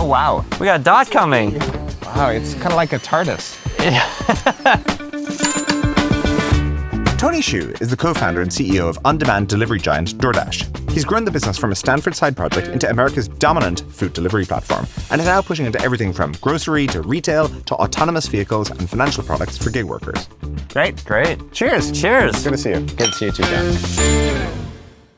Oh, wow. We got a dot coming. Wow, it's kind of like a TARDIS. Tony Xu is the co-founder and CEO of on-demand delivery giant DoorDash. He's grown the business from a Stanford side project into America's dominant food delivery platform, and is now pushing into everything from grocery to retail to autonomous vehicles and financial products for gig workers. Great. Cheers. Cheers. Good to see you. Good to see you too, John.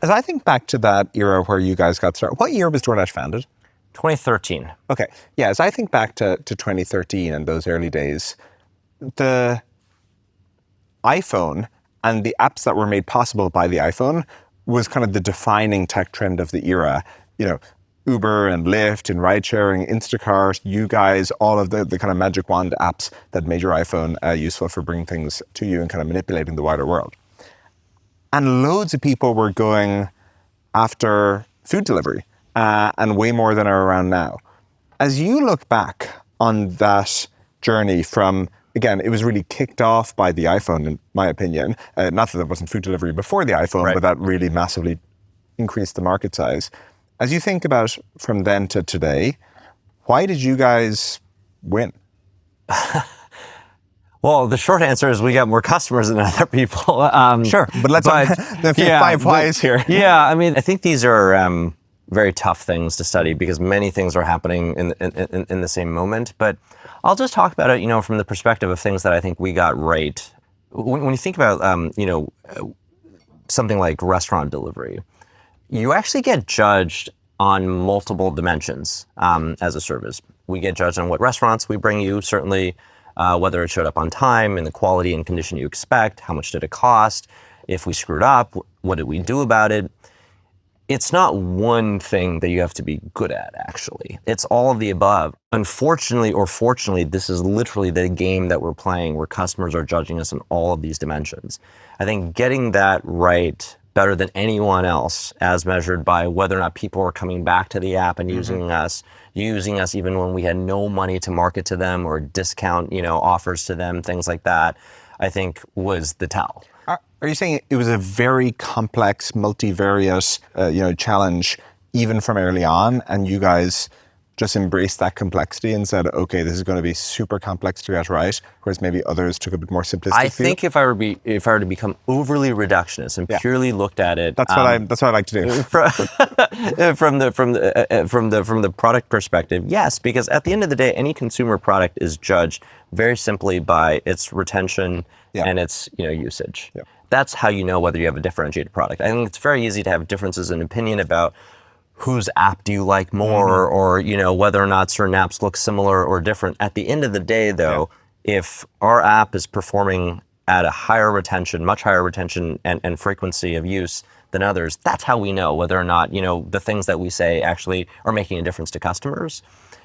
As I think back to that era where you guys got started, what year was DoorDash founded? 2013. Okay. Yeah, as I think back to 2013 and those early days, the iPhone and the apps that were made possible by the iPhone was kind of the defining tech trend of the era. You know, Uber and Lyft and ride sharing, Instacart, you guys, all of the kind of magic wand apps that made your iPhone useful for bringing things to you and kind of manipulating the wider world. And loads of people were going after food delivery and way more than are around now. As you look back on that journey from, again, it was really kicked off by the iPhone, in my opinion. Not that there wasn't food delivery before the iPhone, right, but that really massively increased the market size. As you think about from then to today, why did you guys win? Well, the short answer is we got more customers than other people. Sure, but let's five whys here. Yeah, I mean, I think these are very tough things to study because many things are happening in the same moment. But I'll just talk about it, from the perspective of things that I think we got right. When you think about, something like restaurant delivery, you actually get judged on multiple dimensions as a service. We get judged on what restaurants we bring you, certainly whether it showed up on time, in the quality and condition you expect, how much did it cost, if we screwed up, what did we do about it? It's not one thing that you have to be good at, actually. It's all of the above. Unfortunately or fortunately, this is literally the game that we're playing where customers are judging us on all of these dimensions. I think getting that right better than anyone else, as measured by whether or not people are coming back to the app and using us even when we had no money to market to them or discount, offers to them, things like that, I think was the tell. Are you saying it was a very complex, multivariate, challenge even from early on, and you guys just embraced that complexity and said, okay, this is going to be super complex to get right, whereas maybe others took a bit more simplistic I view? think if I were to become overly reductionist and purely looked at it, that's what I like to do. from the product perspective, yes, because at the end of the day, any consumer product is judged very simply by its retention and its usage. Yeah. That's how you know whether you have a differentiated product. I think it's very easy to have differences in opinion about whose app do you like more, or whether or not certain apps look similar or different. At the end of the day, though, if our app is performing at a higher retention, much higher retention and frequency of use than others, that's how we know whether or not the things that we say actually are making a difference to customers.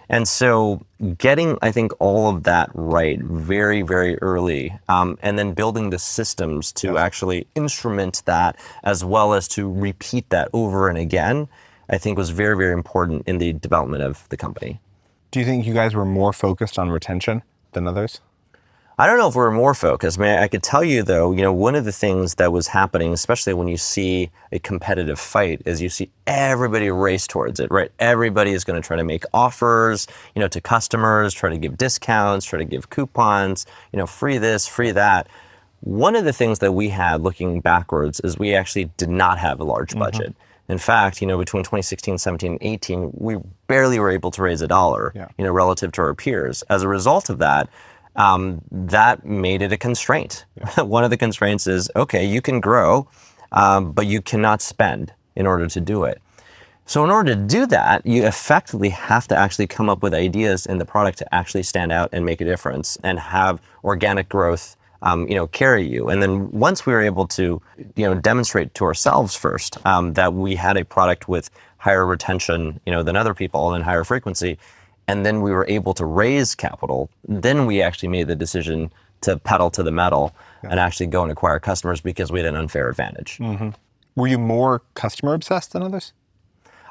And so getting, I think, all of that right very, very early, and then building the systems to actually instrument that as well as to repeat that over and again, I think was very, very important in the development of the company. Do you think you guys were more focused on retention than others? I don't know if we're more focused. I mean, I could tell you though, one of the things that was happening, especially when you see a competitive fight, is you see everybody race towards it, right? Everybody is going to try to make offers, to customers, try to give discounts, try to give coupons, free this, free that. One of the things that we had looking backwards is we actually did not have a large budget. In fact, between 2016, 17, and 18, we barely were able to raise $1, relative to our peers. As a result of that, that made it a constraint. One of the constraints is, okay, you can grow, but you cannot spend in order to do it. So in order to do that, you effectively have to actually come up with ideas in the product to actually stand out and make a difference and have organic growth carry you. And then once we were able to, demonstrate to ourselves first that we had a product with higher retention, than other people and higher frequency, and then we were able to raise capital, then we actually made the decision to pedal to the metal and actually go and acquire customers because we had an unfair advantage. Were you more customer obsessed than others?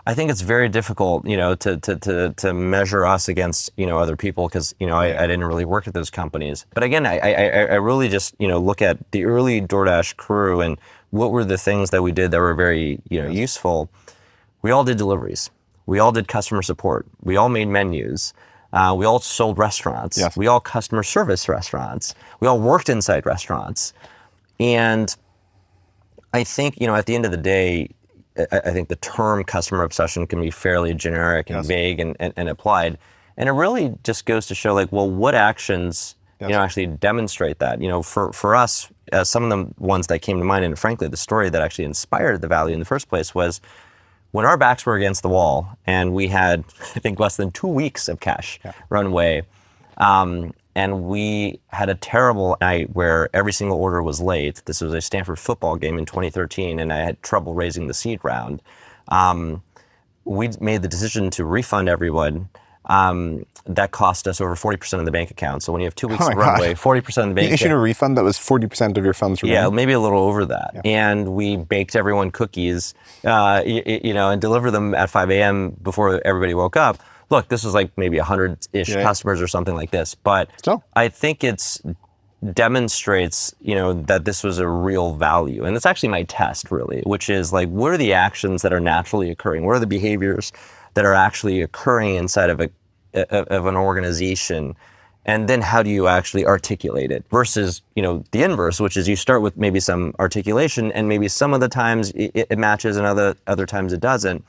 I think it's very difficult, to measure us against, other people because, I didn't really work at those companies. But again, I really just, look at the early DoorDash crew and what were the things that we did that were very, useful. We all did deliveries. We all did customer support. We all made menus. We all sold restaurants. Yes. We all customer service restaurants. We all worked inside restaurants. And I think, at the end of the day, I think the term customer obsession can be fairly generic and Yes. vague and applied. And it really just goes to show what actions, Yes. actually demonstrate that. For us, some of the ones that came to mind, and frankly, the story that actually inspired the value in the first place was when our backs were against the wall and we had, I think, less than 2 weeks of cash runway. And we had a terrible night where every single order was late. This was a Stanford football game in 2013, and I had trouble raising the seed round. We made the decision to refund everyone. That cost us over 40% of the bank account. So when you have 2 weeks Oh my of runway, 40% of the bank You issued account. a refund that was 40% of your funds remaining? Yeah, maybe a little over that. And we baked everyone cookies, and delivered them at 5 a.m. before everybody woke up. Look, this was like maybe 100-ish customers or something like this. But Still. I think it's demonstrates, that this was a real value. And it's actually my test, really, which is what are the actions that are naturally occurring? What are the behaviors that are actually occurring inside of an organization? And then how do you actually articulate it versus, the inverse, which is you start with maybe some articulation and maybe some of the times it matches and other times it doesn't.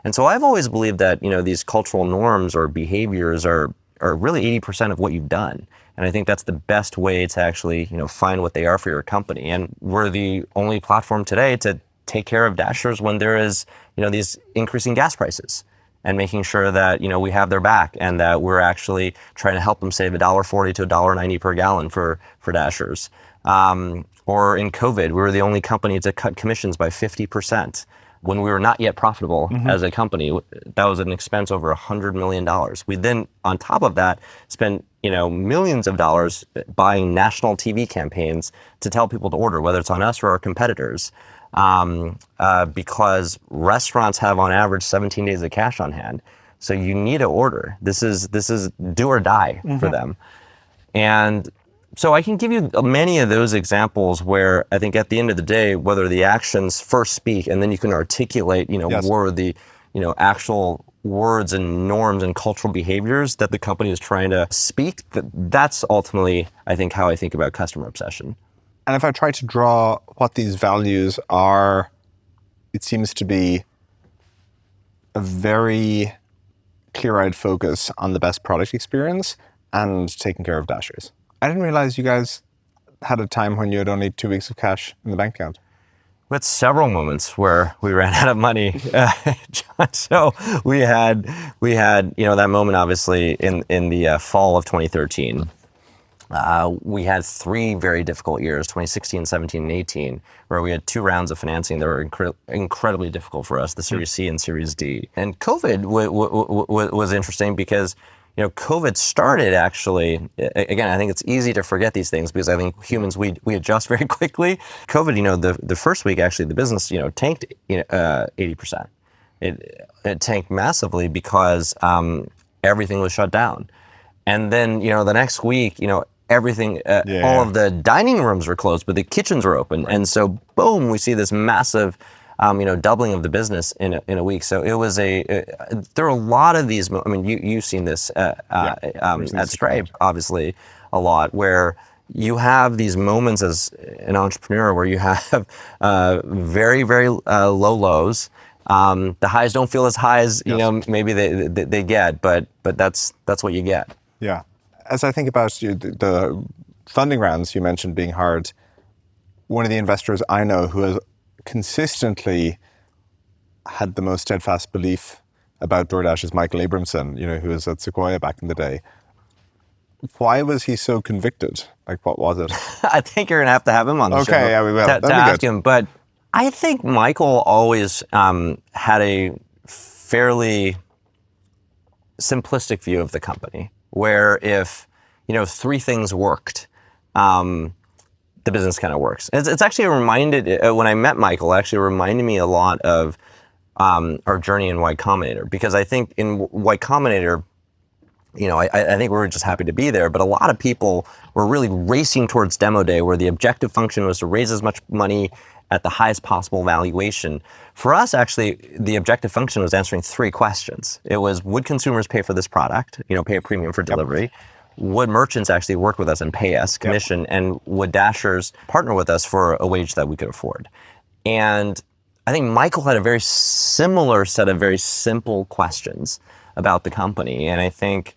And so I've always believed that, these cultural norms or behaviors are really 80% of what you've done. And I think that's the best way to actually, find what they are for your company. And we're the only platform today to take care of Dashers when there is, these increasing gas prices, and making sure that, we have their back and that we're actually trying to help them save $1.40 to $1.90 per gallon for Dashers. Or in COVID, we were the only company to cut commissions by 50%. When we were not yet profitable as a company. That was an expense over $100 million. We then, on top of that, spent millions of dollars buying national TV campaigns to tell people to order, whether it's on us or our competitors, because restaurants have on average 17 days of cash on hand. So you need to order. This is do or die for them. And so I can give you many of those examples where I think at the end of the day, whether the actions first speak and then you can articulate, what are the, actual words and norms and cultural behaviors that the company is trying to speak, that's ultimately, I think, how I think about customer obsession. And if I try to draw what these values are, it seems to be a very clear-eyed focus on the best product experience and taking care of Dashers. I didn't realize you guys had a time when you had only 2 weeks of cash in the bank account. We had several moments where we ran out of money, John. So we had that moment obviously in the fall of 2013. We had 3 very difficult years, 2016, 17, and 18, where we had 2 rounds of financing that were incredibly difficult for us, the Series C and Series D. And COVID was interesting because COVID started actually, again, I think it's easy to forget these things because I think humans, we adjust very quickly. COVID, the first week, actually, the business, tanked 80%. It tanked massively because everything was shut down. And then, the next week, everything, all of the dining rooms were closed, but the kitchens were open. And so, boom, we see this massive doubling of the business in a week. So it was there are a lot of these. I mean, you've seen this at Stripe, obviously, a lot, where you have these moments as an entrepreneur where you have very, very low lows. The highs don't feel as high as maybe they get, but that's what you get. Yeah. As I think about the funding rounds you mentioned being hard, one of the investors I know who has consistently had the most steadfast belief about DoorDash is Michael Abramson, who was at Sequoia back in the day. Why was he so convicted? What was it? I think you're going to have him on the show. Okay, yeah, we will. To ask him. But I think Michael always had a fairly simplistic view of the company, where if 3 things worked, the business kind of works. It's actually when I met Michael, it actually reminded me a lot of our journey in Y Combinator, because I think in Y Combinator, I think we were just happy to be there, but a lot of people were really racing towards demo day, where the objective function was to raise as much money at the highest possible valuation. For us, actually, the objective function was answering 3 questions. It was, would consumers pay for this product, pay a premium for delivery? Would merchants actually work with us and pay us commission? And would Dashers partner with us for a wage that we could afford? And I think Michael had a very similar set of very simple questions about the company. And I think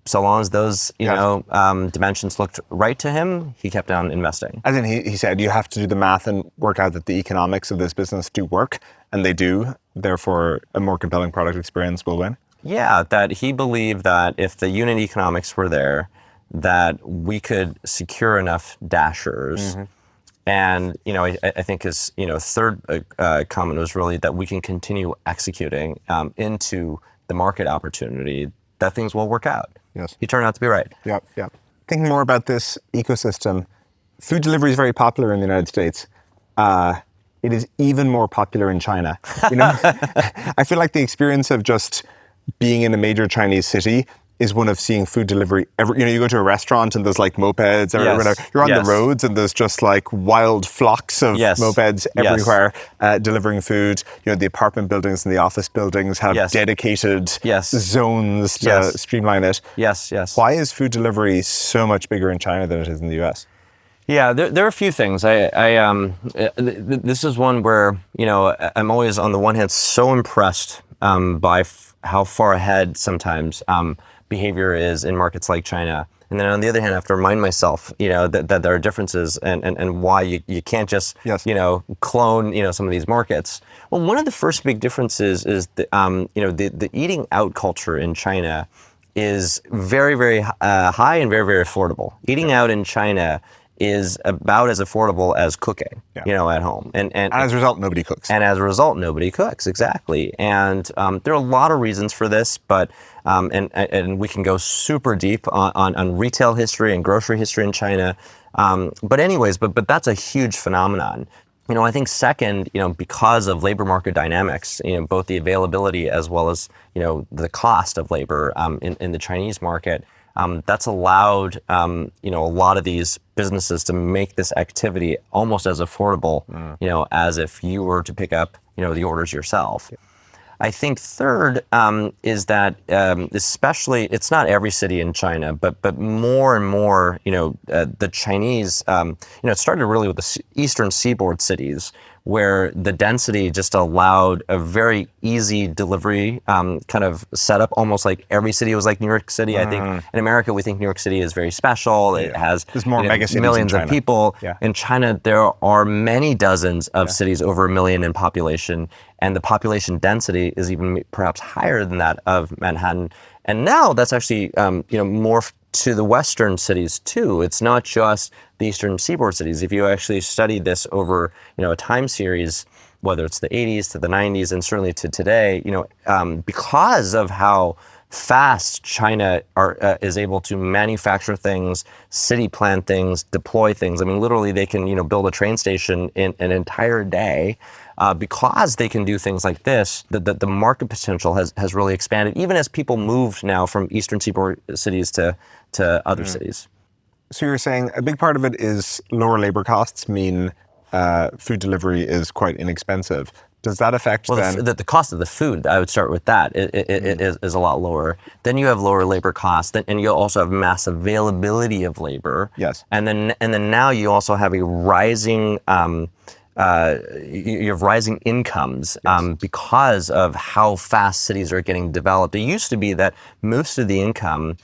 so long as those, dimensions looked right to him, he kept on investing. As in, he said, you have to do the math and work out that the economics of this business do work, and they do. Therefore, a more compelling product experience will win. Yeah, that he believed that if the unit economics were there, that we could secure enough Dashers. And, I think his, third comment was really that we can continue executing into the market opportunity, that things will work out. Yes. He turned out to be right. Yeah. Thinking more about this ecosystem, food delivery is very popular in the United States. It is even more popular in China. I feel like the experience of just being in a major Chinese city is one of seeing food delivery. You go to a restaurant and there's like mopeds everywhere. You're on the roads and there's just like wild flocks of mopeds everywhere delivering food. The apartment buildings and the office buildings have dedicated zones to streamline it. Yes. Why is food delivery so much bigger in China than it is in the US? Yeah, there are a few things. This is one where, I'm always on the one hand so impressed by how far ahead sometimes behavior is in markets like China. And then on the other hand, I have to remind myself, that there are differences and why you can't just, clone, some of these markets. Well, one of the first big differences is the eating out culture in China is very, very high and very, very affordable. Eating out in China is about as affordable as cooking, at home. And as a result, nobody cooks. And as a result, nobody cooks, exactly. And there are a lot of reasons for this, but and we can go super deep on retail history and grocery history in China. But anyways, but that's a huge phenomenon. I think second, because of labor market dynamics, both the availability as well as, the cost of labor in the Chinese market, that's allowed, a lot of these businesses to make this activity almost as affordable, as if you were to pick up, the orders yourself. I think third is that especially, it's not every city in China, but more and more, the Chinese, it started really with the eastern seaboard cities, where the density just allowed a very easy delivery kind of setup, almost like every city was like New York City. I think in America, we think New York City is very special. It has millions of people. In China, there are many dozens of cities over 1 million in population, and the population density is even perhaps higher than that of Manhattan. And now that's actually, morphed to the Western cities too. It's not just the Eastern Seaboard cities. If you actually study this over, a time series, whether it's the 80s to the 90s and certainly to today, because of how fast China is able to manufacture things, city plan things, deploy things. I mean, literally they can, build a train station in an entire day. Because they can do things like this, the market potential has really expanded, even as people moved now from Eastern Seaboard cities to other cities. So you're saying a big part of it is lower labor costs mean food delivery is quite inexpensive. Does that affect then? The cost of the food, I would start with that, is a lot lower. Then you have lower labor costs, and you also have mass availability of labor. Yes. And then now you also have a rising you have rising incomes because of how fast cities are getting developed. It used to be that most of the income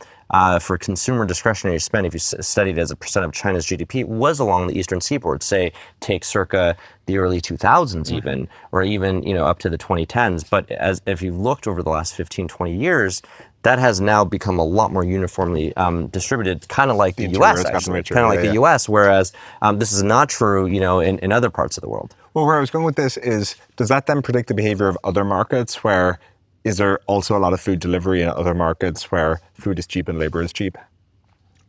for consumer discretionary spend, if you studied as a percent of China's GDP, was along the Eastern Seaboard, say, take circa the early 2000s even, or even, up to the 2010s. But if you've looked over the last 15, 20 years, that has now become a lot more uniformly distributed, kind of like the US, actually. Kind of like the US, whereas this is not true, in other parts of the world. Well, where I was going with this is, does that then predict the behavior of other markets where is there also a lot of food delivery in other markets where food is cheap and labor is cheap?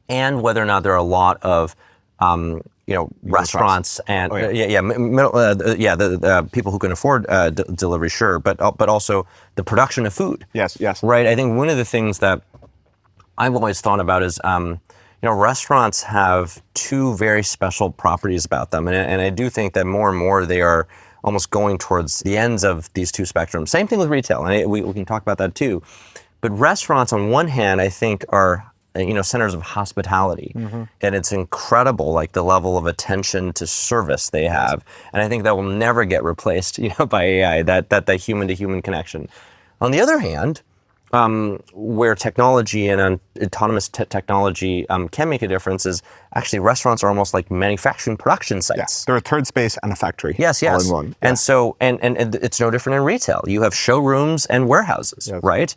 And whether or not there are a lot of restaurants and the people who can afford delivery, sure, but also the production of food. Yes. Right. I think one of the things that I've always thought about is, restaurants have two very special properties about them. And I do think that more and more they are almost going towards the ends of these two spectrums. Same thing with retail, and we can talk about that too. But restaurants, on one hand, I think are centers of hospitality, and it's incredible, like the level of attention to service they have, and I think that will never get replaced, by AI. That human to human connection. On the other hand, where technology and autonomous technology can make a difference is actually restaurants are almost like manufacturing production sites. Yes, they're a third space and a factory. Yes. All in one. Yeah. And so, and it's no different in retail. You have showrooms and warehouses, right?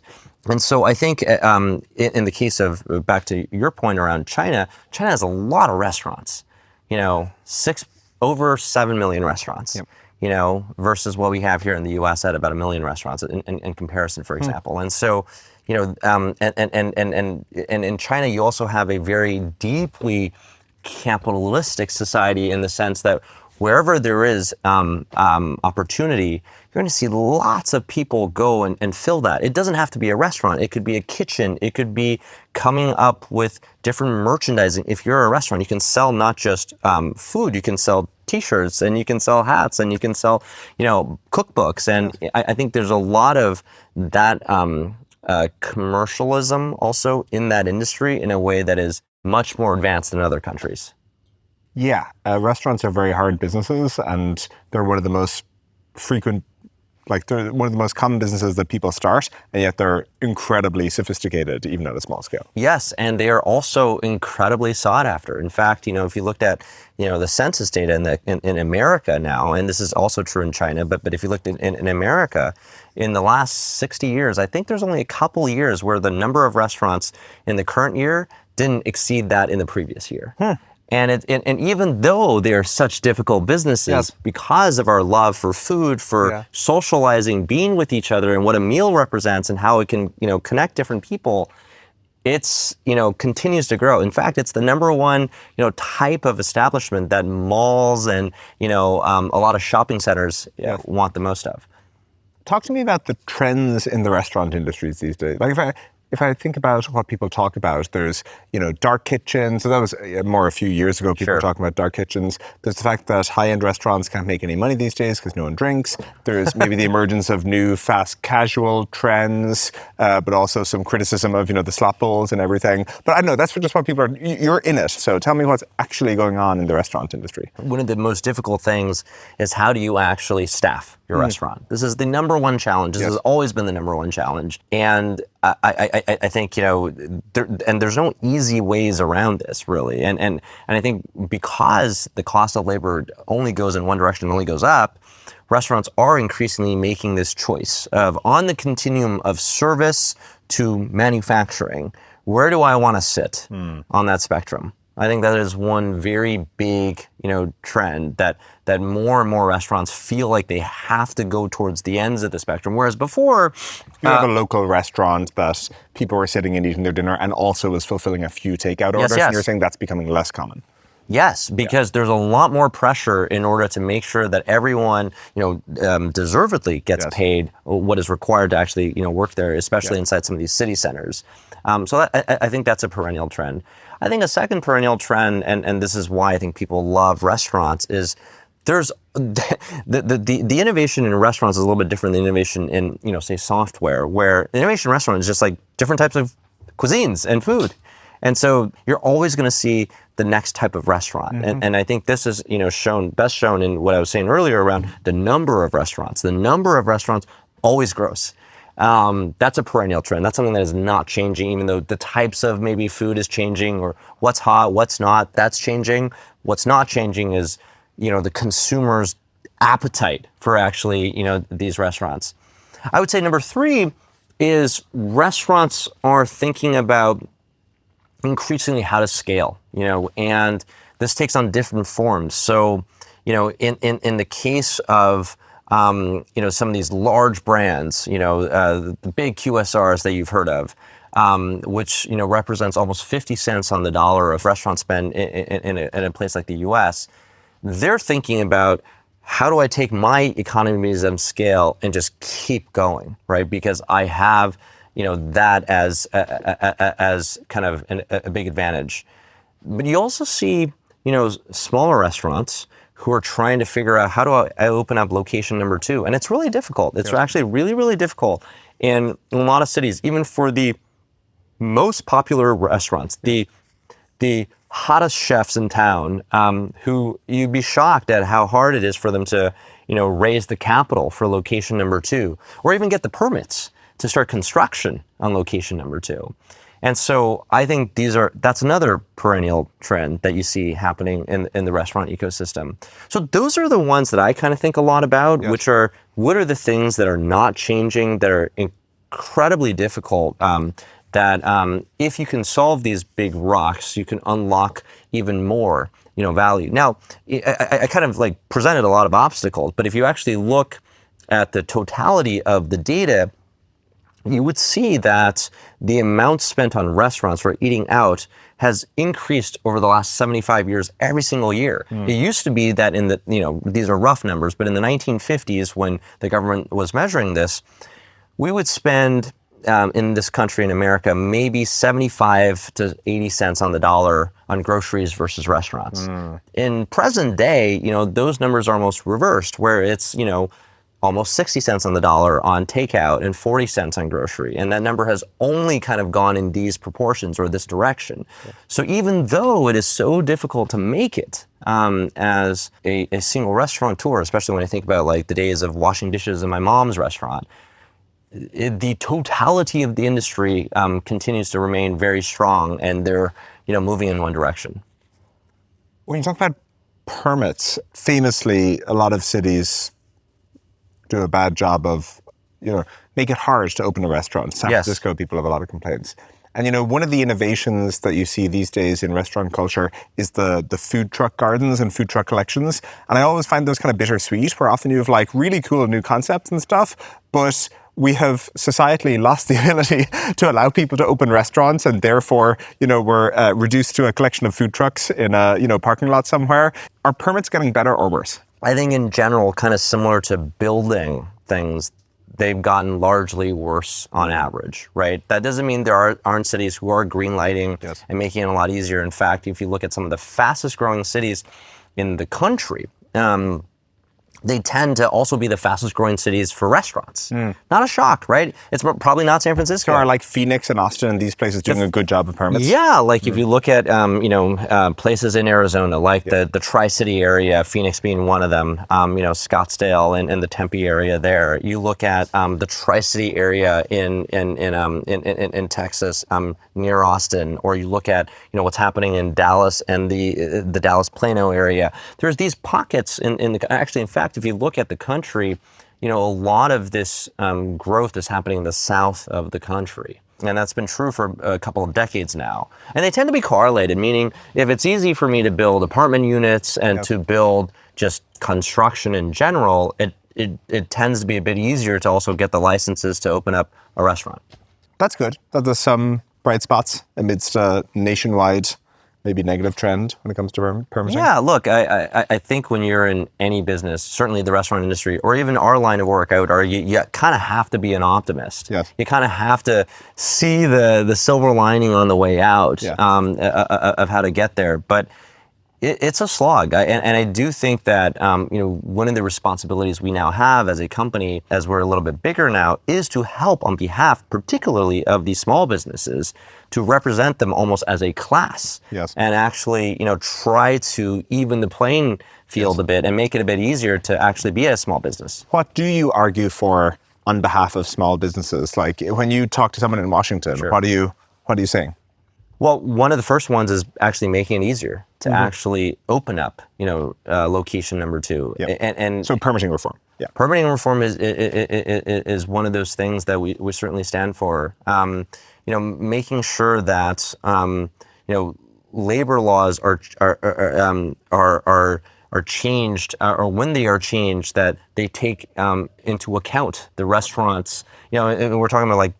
And so I think in the case of, back to your point around China has a lot of restaurants, over 7 million restaurants. Yep. Versus what we have here in the U.S. at about 1 million restaurants in comparison, for example. And so, and in China, you also have a very deeply capitalistic society in the sense that wherever there is opportunity, you're going to see lots of people go and fill that. It doesn't have to be a restaurant. It could be a kitchen. It could be coming up with different merchandising. If you're a restaurant, you can sell not just food, you can sell T-shirts, and you can sell hats, and you can sell, cookbooks. And I think there's a lot of that commercialism also in that industry in a way that is much more advanced than other countries. Yeah, restaurants are very hard businesses, and they're one of the most frequent, they're one of the most common businesses that people start, and yet they're incredibly sophisticated, even at a small scale. Yes, and they are also incredibly sought after. In fact, if you looked at, the census data in America now, and this is also true in China, but if you looked in America, in the last 60 years, I think there's only a couple years where the number of restaurants in the current year didn't exceed that in the previous year. And even though they're such difficult businesses, because of our love for food, for socializing, being with each other, and what a meal represents, and how it can connect different people, it's continues to grow. In fact, it's the number one type of establishment that malls and a lot of shopping centers want the most of. Talk to me about the trends in the restaurant industries these days. If I think about what people talk about, there's, dark kitchens. So that was more a few years ago, people were talking about dark kitchens. There's the fact that high-end restaurants can't make any money these days because no one drinks. There's maybe the emergence of new fast casual trends, but also some criticism of, the slop bowls and everything. But I don't know, that's just what people are, you're in it. So tell me what's actually going on in the restaurant industry. One of the most difficult things is how do you actually staff your restaurant? This is the number one challenge. This has always been the number one challenge. And I think, there's no easy ways around this, really. And I think because the cost of labor only goes in one direction, only goes up, restaurants are increasingly making this choice of, on the continuum of service to manufacturing, where do I want to sit on that spectrum? I think that is one very big, trend that more and more restaurants feel like they have to go towards the ends of the spectrum. Whereas before, you have a local restaurant that people were sitting and eating their dinner and also was fulfilling a few takeout orders. And you're saying that's becoming less common. Yes, because there's a lot more pressure in order to make sure that everyone, deservedly gets paid what is required to actually, work there, especially inside some of these city centers. So I think that's a perennial trend. I think a second perennial trend, and this is why I think people love restaurants, is there's the innovation in restaurants is a little bit different than innovation in, say, software, where the innovation in restaurants is just like different types of cuisines and food. And so you're always going to see the next type of restaurant. And I think this is, best shown in what I was saying earlier around the number of restaurants. The number of restaurants always grows. That's a perennial trend. That's something that is not changing, even though the types of maybe food is changing, or what's hot, what's not, that's changing. What's not changing is, the consumer's appetite for actually, these restaurants. I would say number 3 is restaurants are thinking about increasingly how to scale, and this takes on different forms. So, in the case of, some of these large brands, the big QSRs that you've heard of, which, represents almost 50 cents on the dollar of restaurant spend in a place like the US, they're thinking about, how do I take my economies of scale and just keep going, right? Because I have, that as kind of a big advantage. But you also see, smaller restaurants who are trying to figure out, how do I open up location number 2? And it's really difficult. It's actually really, really difficult in a lot of cities, even for the most popular restaurants, the hottest chefs in town, who you'd be shocked at how hard it is for them to, raise the capital for location number 2, or even get the permits to start construction on location number 2. And so I think that's another perennial trend that you see happening in the restaurant ecosystem. So those are the ones that I kind of think a lot about, which are, what are the things that are not changing, that are incredibly difficult, that if you can solve these big rocks, you can unlock even more, value. Now, I kind of like presented a lot of obstacles, but if you actually look at the totality of the data, you would see that the amount spent on restaurants for eating out has increased over the last 75 years every single year. It used to be that these are rough numbers, but in the 1950s, when the government was measuring this, we would spend in this country, in America, maybe 75 to 80 cents on the dollar on groceries versus restaurants. In present day, those numbers are almost reversed, where it's, almost 60 cents on the dollar on takeout and 40 cents on grocery. And that number has only kind of gone in these proportions or this direction. So even though it is so difficult to make it as a single restaurateur, especially when I think about like the days of washing dishes in my mom's restaurant, the totality of the industry continues to remain very strong, and they're moving in one direction. When you talk about permits, famously, a lot of cities do a bad job of, make it hard to open a restaurant. San Francisco, people have a lot of complaints. And one of the innovations that you see these days in restaurant culture is the food truck gardens and food truck collections. And I always find those kind of bittersweet, where often you have like really cool new concepts and stuff, but we have societally lost the ability to allow people to open restaurants, and therefore, we're reduced to a collection of food trucks in a, parking lot somewhere. Are permits getting better or worse? I think in general, kind of similar to building things, they've gotten largely worse on average, right? That doesn't mean there aren't cities who are green lighting and making it a lot easier. In fact, if you look at some of the fastest growing cities in the country, they tend to also be the fastest growing cities for restaurants. Not a shock, right? It's probably not San Francisco. So are like Phoenix and Austin and these places doing a good job of permits? Yeah, like if you look at places in Arizona, like the Tri-City area, Phoenix being one of them, Scottsdale and the Tempe area there. You look at the Tri-City area in Texas, near Austin, or you look at what's happening in Dallas and the Dallas Plano area. There's these pockets in fact, if you look at the country, a lot of this growth is happening in the south of the country. And that's been true for a couple of decades now. And they tend to be correlated, meaning if it's easy for me to build apartment units and to build just construction in general, it tends to be a bit easier to also get the licenses to open up a restaurant. That's good. That there's some bright spots amidst a nationwide, maybe negative trend when it comes to permitting? Yeah, look, I think when you're in any business, certainly the restaurant industry, or even our line of work, I would argue, you kind of have to be an optimist. Yes. You kind of have to see the silver lining on the way out of how to get there. But it's a slog. And I do think that one of the responsibilities we now have as a company, as we're a little bit bigger now, is to help on behalf, particularly of these small businesses, to represent them almost as a class. Yes. And actually, try to even the playing field a bit and make it a bit easier to actually be a small business. What do you argue for on behalf of small businesses? Like when you talk to someone in Washington, what are you saying? Well, one of the first ones is actually making it easier to actually open up, location number 2. Yep. And so permitting reform. Yeah. Permitting reform is one of those things that we certainly stand for. Making sure that labor laws are changed, or when they are changed, that they take into account the restaurants. And we're talking about like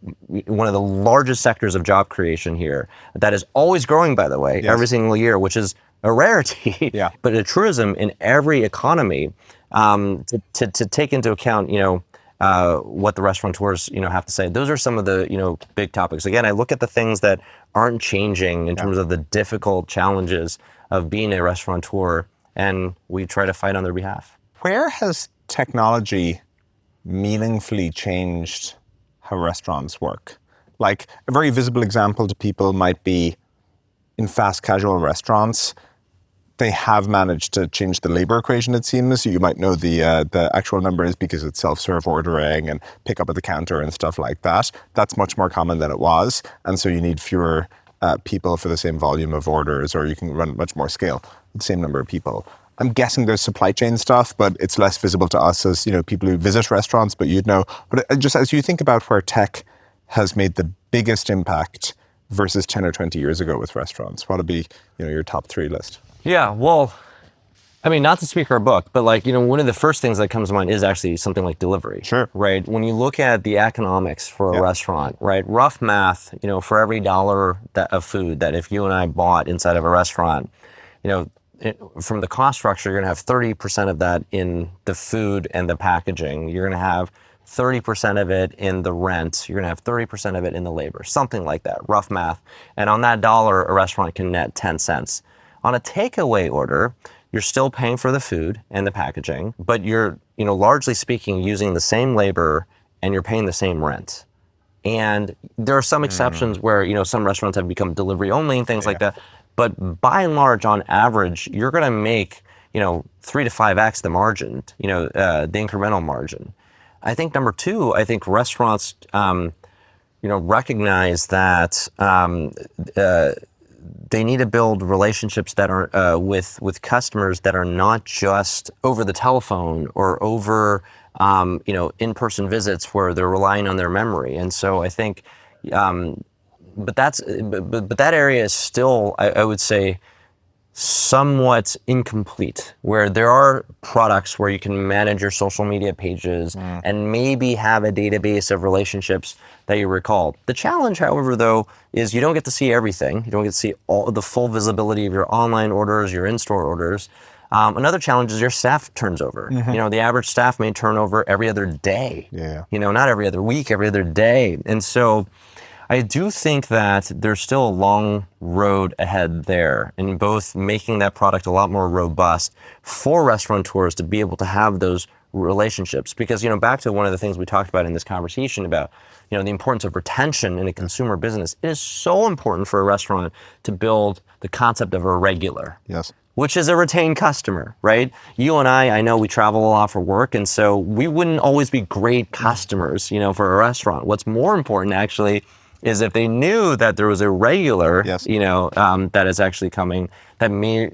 one of the largest sectors of job creation here that is always growing, by the way, every single year, which is a rarity. Yeah. But a truism in every economy, to take into account, what the restaurateurs, have to say. Those are some of the, big topics. Again, I look at the things that aren't changing in terms of the difficult challenges of being a restaurateur, and we try to fight on their behalf. Where has technology meaningfully changed how restaurants work? Like a very visible example to people might be in fast casual restaurants, they have managed to change the labor equation, it seems. You might know the actual numbers because it's self-serve ordering and pick up at the counter and stuff like that. That's much more common than it was. And so you need fewer people for the same volume of orders, or you can run much more scale with the same number of people. I'm guessing there's supply chain stuff, but it's less visible to us as, people who visit restaurants, but you'd know. But just as you think about where tech has made the biggest impact versus 10 or 20 years ago with restaurants, what would be, your top 3 list? Yeah, well, not to speak our book, but one of the first things that comes to mind is actually something like delivery. Sure. Right? When you look at the economics for a restaurant, right? Rough math, for every dollar of food that if you and I bought inside of a restaurant, from the cost structure, you're going to have 30% of that in the food and the packaging. You're going to have 30% of it in the rent. You're going to have 30% of it in the labor, something like that, rough math. And on that dollar, a restaurant can net 10 cents. On a takeaway order, you're still paying for the food and the packaging, but you're, largely speaking, using the same labor and you're paying the same rent. And there are some exceptions where, some restaurants have become delivery only and things like that. But by and large, on average, you're going to make, 3 to 5x the margin, the incremental margin. I think number 2, restaurants, recognize that they need to build relationships that are with customers that are not just over the telephone or over in-person visits where they're relying on their memory. And so I think, but that area is still, I would say, somewhat incomplete, where there are products where you can manage your social media pages and maybe have a database of relationships that you recall. The challenge, however, though, is you don't get to see everything. You don't get to see all the full visibility of your online orders, your in-store orders. Another challenge is your staff turns over. The average staff may turn over every other day. Not every other week, every other day. And so I do think that there's still a long road ahead there in both making that product a lot more robust for restaurateurs to be able to have those relationships. Because, back to one of the things we talked about in this conversation about, the importance of retention in a consumer business, it is so important for a restaurant to build the concept of a regular. Yes. Which is a retained customer, right? You and I know we travel a lot for work, and so we wouldn't always be great customers, for a restaurant. What's more important, actually, is if they knew that there was a regular, that is actually coming, that may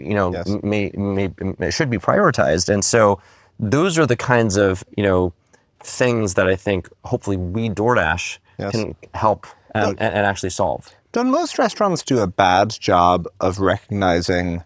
should be prioritized. And so those are the kinds of, things that I think hopefully we DoorDash can help and actually solve. Don't most restaurants do a bad job of recognizing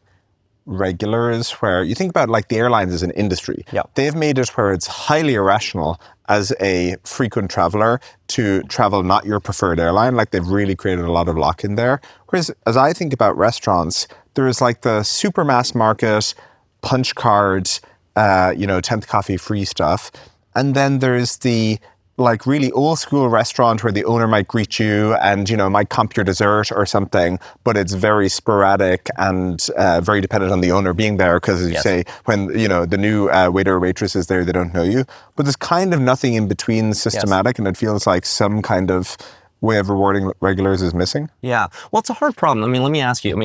regulars, where you think about like the airlines as an industry? They've made it where it's highly irrational as a frequent traveler to travel not your preferred airline. Like they've really created a lot of lock in there. Whereas as I think about restaurants, there is like the super mass market punch cards, 10th coffee free stuff. And then there's the like really old school restaurant where the owner might greet you and, might comp your dessert or something, but it's very sporadic and very dependent on the owner being there because, as you say, when, the new waiter or waitress is there, they don't know you. But there's kind of nothing in between systematic, and it feels like some kind of way of rewarding regulars is missing. Yeah. Well, it's a hard problem. Let me ask you,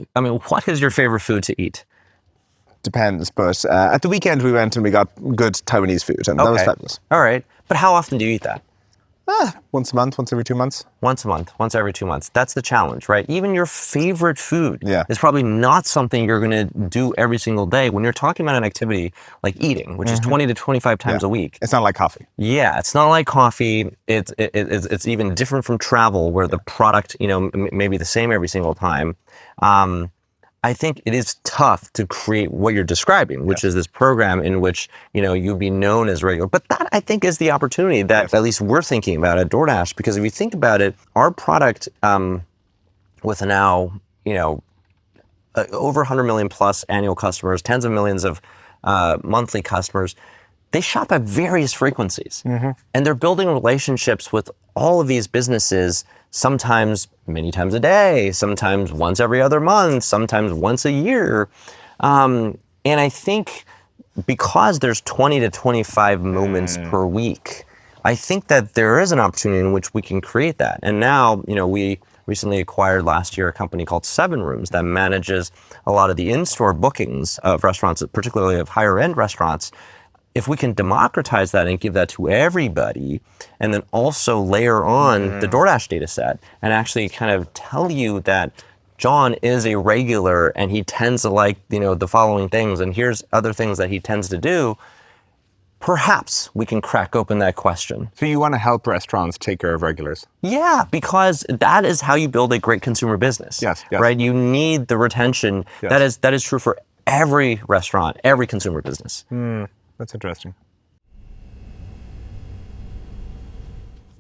what is your favorite food to eat? Depends, but at the weekend we went and we got good Taiwanese food, and that was fabulous. All right. But how often do you eat that? Once a month, once every 2 months. Once a month, once every 2 months. That's the challenge, right? Even your favorite food is probably not something you're going to do every single day. When you're talking about an activity like eating, which is 20 to 25 times a week. It's not like coffee. Yeah, it's not like coffee. It's even different from travel, where the product, may be the same every single time. I think it is tough to create what you're describing, which is this program in which, you'd be known as regular. But that, I think, is the opportunity that at least we're thinking about at DoorDash. Because if you think about it, our product, with now, over 100 million plus annual customers, tens of millions of monthly customers, they shop at various frequencies. And they're building relationships with all of these businesses, sometimes many times a day, sometimes once every other month, sometimes once a year. And I think because there's 20 to 25 moments per week, I think that there is an opportunity in which we can create that. And now, we recently acquired last year a company called 7 Rooms that manages a lot of the in-store bookings of restaurants, particularly of higher end restaurants. If we can democratize that and give that to everybody, and then also layer on the DoorDash data set and actually kind of tell you that John is a regular and he tends to like, the following things, and here's other things that he tends to do, perhaps we can crack open that question. So you want to help restaurants take care of regulars? Yeah, because that is how you build a great consumer business. Yes. Right? You need the retention. Yes. That is true for every restaurant, every consumer business. That's interesting.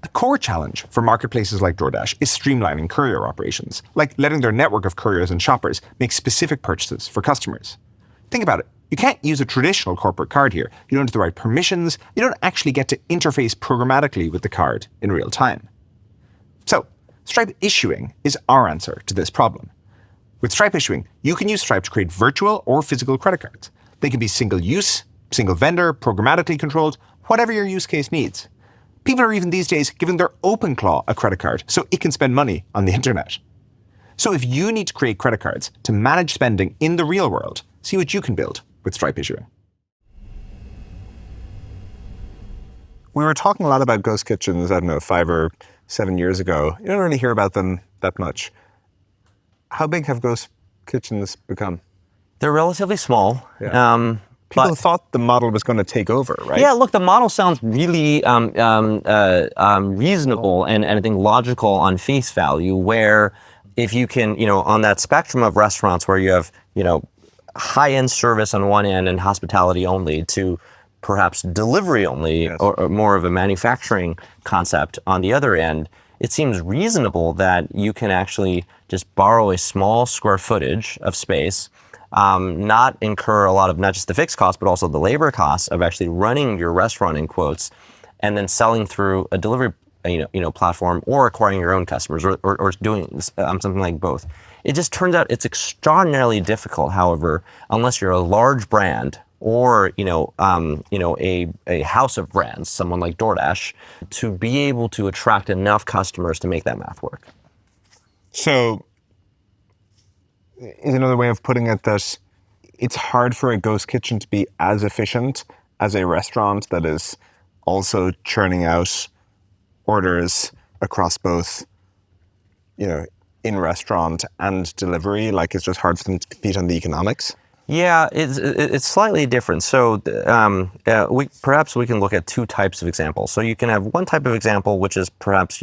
A core challenge for marketplaces like DoorDash is streamlining courier operations, like letting their network of couriers and shoppers make specific purchases for customers. Think about it. You can't use a traditional corporate card here. You don't have the right permissions. You don't actually get to interface programmatically with the card in real time. So, Stripe Issuing is our answer to this problem. With Stripe Issuing, you can use Stripe to create virtual or physical credit cards. They can be single-use, single vendor, programmatically controlled, whatever your use case needs. People are even these days giving their OpenClaw a credit card so it can spend money on the internet. So if you need to create credit cards to manage spending in the real world, see what you can build with Stripe Issuing. We were talking a lot about ghost kitchens, 5 or 7 years ago. You don't really hear about them that much. How big have ghost kitchens become? They're relatively small. Yeah. People thought the model was going to take over, right? Yeah, look, the model sounds really reasonable and I think logical on face value, where if you can, on that spectrum of restaurants where you have, high-end service on one end and hospitality only, to perhaps delivery only, Yes. or more of a manufacturing concept on the other end, it seems reasonable that you can actually just borrow a small square footage of space, not incur a lot of not just the fixed costs, but also the labor costs of actually running your restaurant in quotes, and then selling through a delivery platform, or acquiring your own customers, or doing something like both. It just turns out it's extraordinarily difficult, however, unless you're a large brand or a house of brands, someone like DoorDash, to be able to attract enough customers to make that math work. So, is another way of putting it that it's hard for a ghost kitchen to be as efficient as a restaurant that is also churning out orders across both, in restaurant and delivery? Like, it's just hard for them to compete on the economics? Yeah, it's slightly different. So perhaps we can look at 2 types of examples. So you can have one type of example, which is perhaps,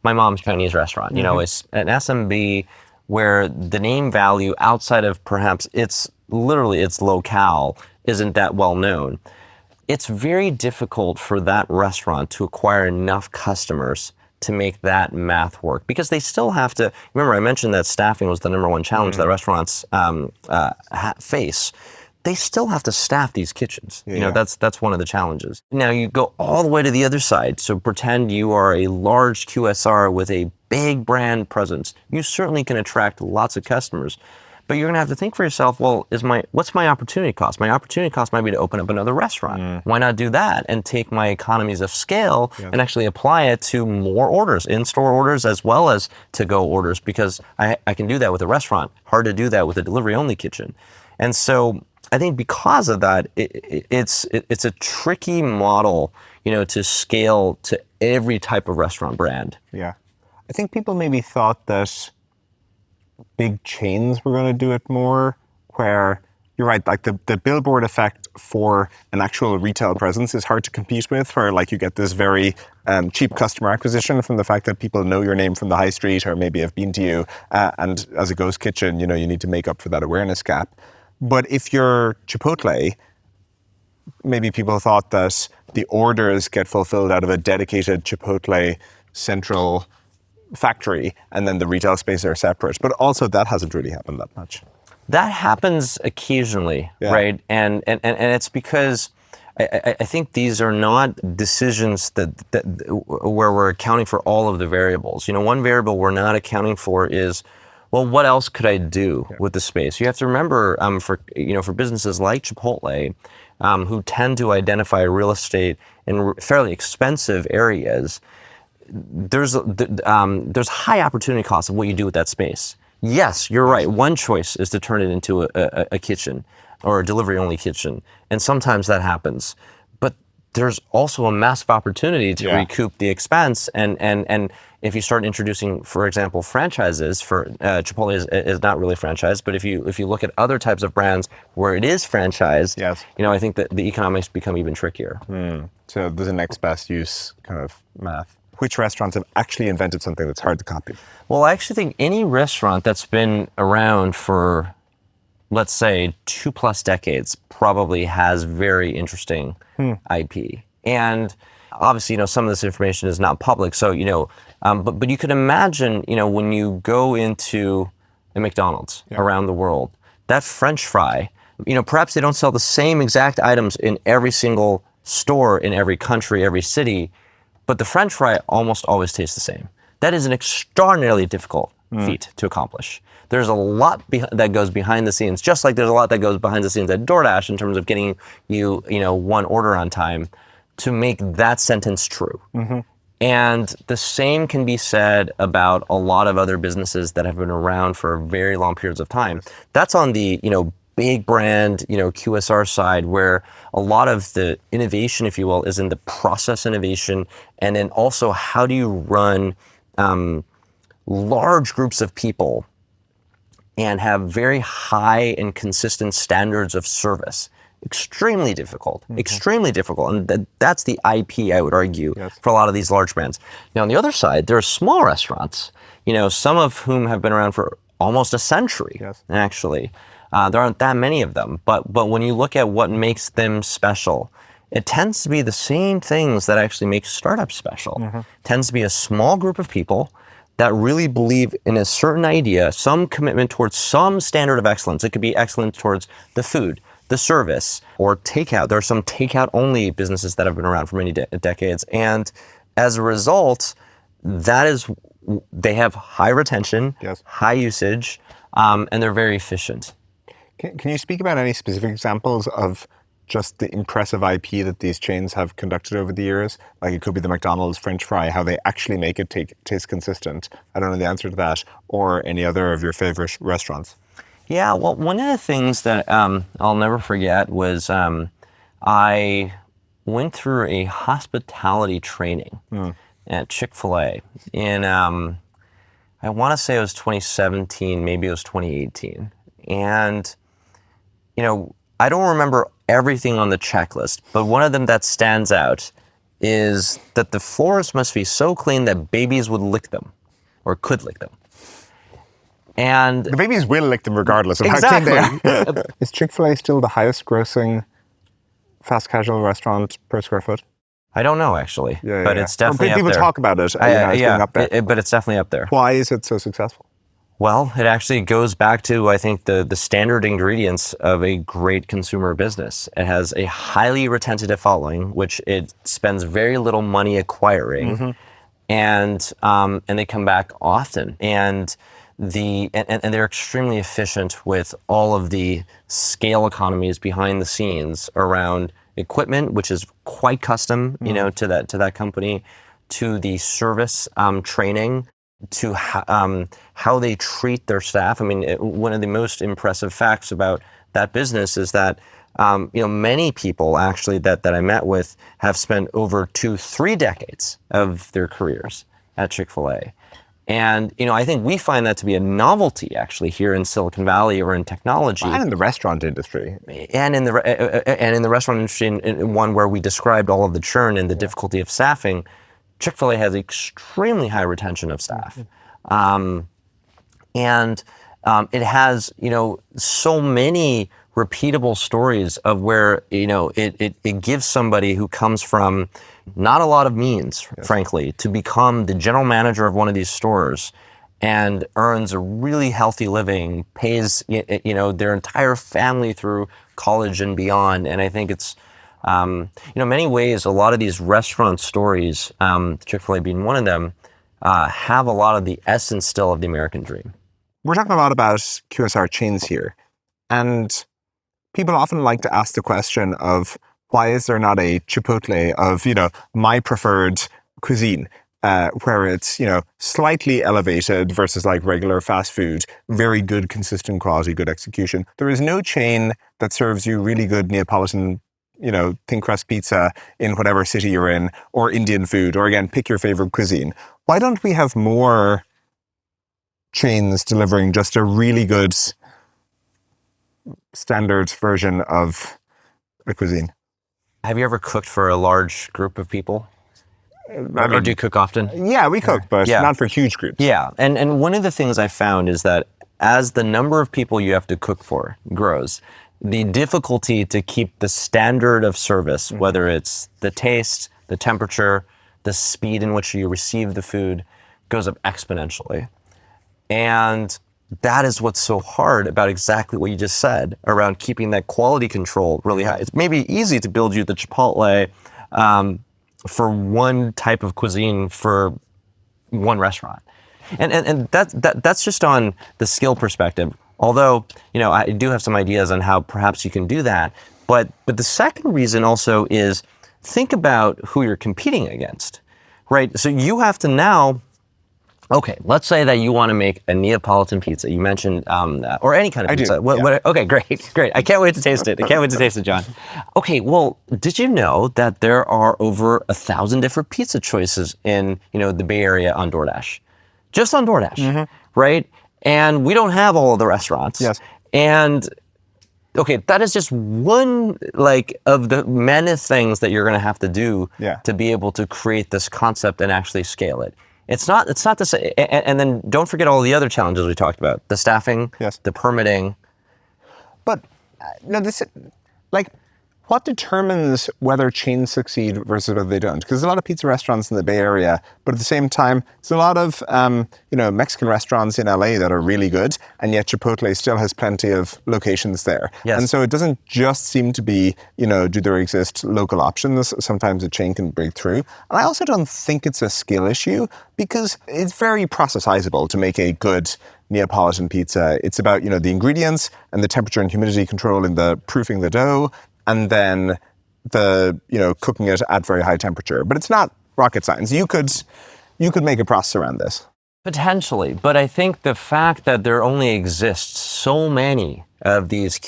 my mom's Chinese restaurant. It's an SMB where the name value outside of perhaps its locale isn't that well known. It's very difficult for that restaurant to acquire enough customers to make that math work, because they still have to, remember I mentioned that staffing was the number one challenge that restaurants face. They still have to staff these kitchens. That's one of the challenges. Now you go all the way to the other side. So pretend you are a large QSR with a big brand presence. You certainly can attract lots of customers, but you're gonna have to think for yourself, well, what's my opportunity cost? My opportunity cost might be to open up another restaurant. Why not do that and take my economies of scale and actually apply it to more orders, in-store orders as well as to-go orders, because I can do that with a restaurant. Hard to do that with a delivery-only kitchen. And so I think because of that, it's a tricky model, to scale to every type of restaurant brand. Yeah. I think people maybe thought that big chains were going to do it more, where you're right, like the billboard effect for an actual retail presence is hard to compete with, where like you get this very cheap customer acquisition from the fact that people know your name from the high street or maybe have been to you, and as a ghost kitchen, you need to make up for that awareness gap. But if you're Chipotle, maybe people thought that the orders get fulfilled out of a dedicated Chipotle central factory, and then the retail space are separate. But also that hasn't really happened that much. That happens occasionally, right? And it's because I think these are not decisions that where we're accounting for all of the variables. One variable we're not accounting for is, well, what else could I do with the space? You have to remember, for businesses like Chipotle, who tend to identify real estate in fairly expensive areas, there's high opportunity cost of what you do with that space. Yes, you're right. One choice is to turn it into a kitchen or a delivery-only kitchen, and sometimes that happens. But there's also a massive opportunity to recoup the expense, and if you start introducing, for example, franchises, for Chipotle is not really franchised, but if you look at other types of brands where it is franchised, I think that the economics become even trickier. So there's a next best use kind of math. Which restaurants have actually invented something that's hard to copy? Well, I actually think any restaurant that's been around for, let's say, 2+ decades probably has very interesting IP. And obviously, some of this information is not public. So, but you could imagine, when you go into a McDonald's around the world, that French fry, perhaps they don't sell the same exact items in every single store in every country, every city, but the French fry almost always tastes the same. That is an extraordinarily difficult feat to accomplish. There's a lot that goes behind the scenes, just like there's a lot that goes behind the scenes at DoorDash in terms of getting you, one order on time to make that sentence true. And the same can be said about a lot of other businesses that have been around for very long periods of time. That's on the, big brand, QSR side, where a lot of the innovation, if you will, is in the process innovation. And then also, how do you run large groups of people and have very high and consistent standards of service? Extremely difficult, extremely difficult. And that's the IP, I would argue, for a lot of these large brands. Now, on the other side, there are small restaurants, some of whom have been around for almost a century, actually. There aren't that many of them, but when you look at what makes them special, it tends to be the same things that actually make startups special. It tends to be a small group of people that really believe in a certain idea, some commitment towards some standard of excellence. It could be excellence towards the food, the service, or takeout. There are some takeout-only businesses that have been around for many decades, and as a result, they have high retention, high usage, and they're very efficient. Can you speak about any specific examples of just the impressive IP that these chains have conducted over the years? Like, it could be the McDonald's French fry, how they actually make it taste consistent. I don't know the answer to that, or any other of your favorite restaurants. Yeah, well, one of the things that I'll never forget was I went through a hospitality training at Chick-fil-A in, I want to say it was 2017, maybe it was 2018. And I don't remember everything on the checklist, but one of them that stands out is that the floors must be so clean that babies would lick them, or could lick them. And the babies will lick them regardless of how clean they are. Is Chick-fil-A still the highest grossing fast casual restaurant per square foot? I don't know, actually, but it's definitely up there. People talk about it, it's going up there. But it's definitely up there. Why is it so successful? Well, it actually goes back to, I think, the standard ingredients of a great consumer business. It has a highly retentive following, which it spends very little money acquiring, and they come back often. And they're extremely efficient with all of the scale economies behind the scenes around equipment, which is quite custom, to that company, to the service training, to how they treat their staff. I mean, one of the most impressive facts about that business is that many people actually that I met with have spent over 2-3 decades of their careers at Chick-fil-A. And I think we find that to be a novelty actually here in Silicon Valley or in technology, and in the restaurant industry, and in the restaurant industry, in one where we described all of the churn and the difficulty of staffing. Chick-fil-A has extremely high retention of staff, and it has so many repeatable stories of where it gives somebody who comes from not a lot of means, frankly, to become the general manager of one of these stores and earns a really healthy living, pays their entire family through college and beyond. And I think it's Many ways, a lot of these restaurant stories, Chick-fil-A being one of them, have a lot of the essence still of the American dream. We're talking a lot about QSR chains here. And people often like to ask the question of why is there not a Chipotle of, my preferred cuisine, where it's, slightly elevated versus like regular fast food, very good, consistent quality, good execution. There is no chain that serves you really good Neapolitan, thin crust pizza in whatever city you're in, or Indian food, or again, pick your favorite cuisine. Why don't we have more chains delivering just a really good standard version of a cuisine? Have you ever cooked for a large group of people? Or do you cook often? Yeah, we cook, but not for huge groups. Yeah, and one of the things I found is that as the number of people you have to cook for grows, the difficulty to keep the standard of service, whether it's the taste, the temperature, the speed in which you receive the food, goes up exponentially. And that is what's so hard about exactly what you just said around keeping that quality control really high. It's maybe easy to build you the Chipotle for one type of cuisine for one restaurant. And that's just on the skill perspective. Although, I do have some ideas on how perhaps you can do that. But the second reason also is think about who you're competing against, right? So you have to now, okay, let's say that you want to make a Neapolitan pizza. You mentioned, or any kind of pizza. Okay, great. I can't wait to taste it. John. Okay, well, did you know that there are over 1,000 different pizza choices in, the Bay Area on DoorDash? Just on DoorDash, right? And we don't have all of the restaurants. Yes. And okay, that is just one of the many things that you're going to have to do to be able to create this concept and actually scale it. It's not to say, and then don't forget all the other challenges we talked about: the staffing, the permitting. But what determines whether chains succeed versus whether they don't? Because there's a lot of pizza restaurants in the Bay Area, but at the same time, there's a lot of Mexican restaurants in LA that are really good, and yet Chipotle still has plenty of locations there. Yes. And so it doesn't just seem to be, do there exist local options? Sometimes a chain can break through. And I also don't think it's a skill issue because it's very processizable to make a good Neapolitan pizza. It's about, the ingredients and the temperature and humidity control in the proofing the dough, and then the, cooking it at very high temperature. But it's not rocket science. You could make a process around this. Potentially, but I think the fact that there only exists so many of these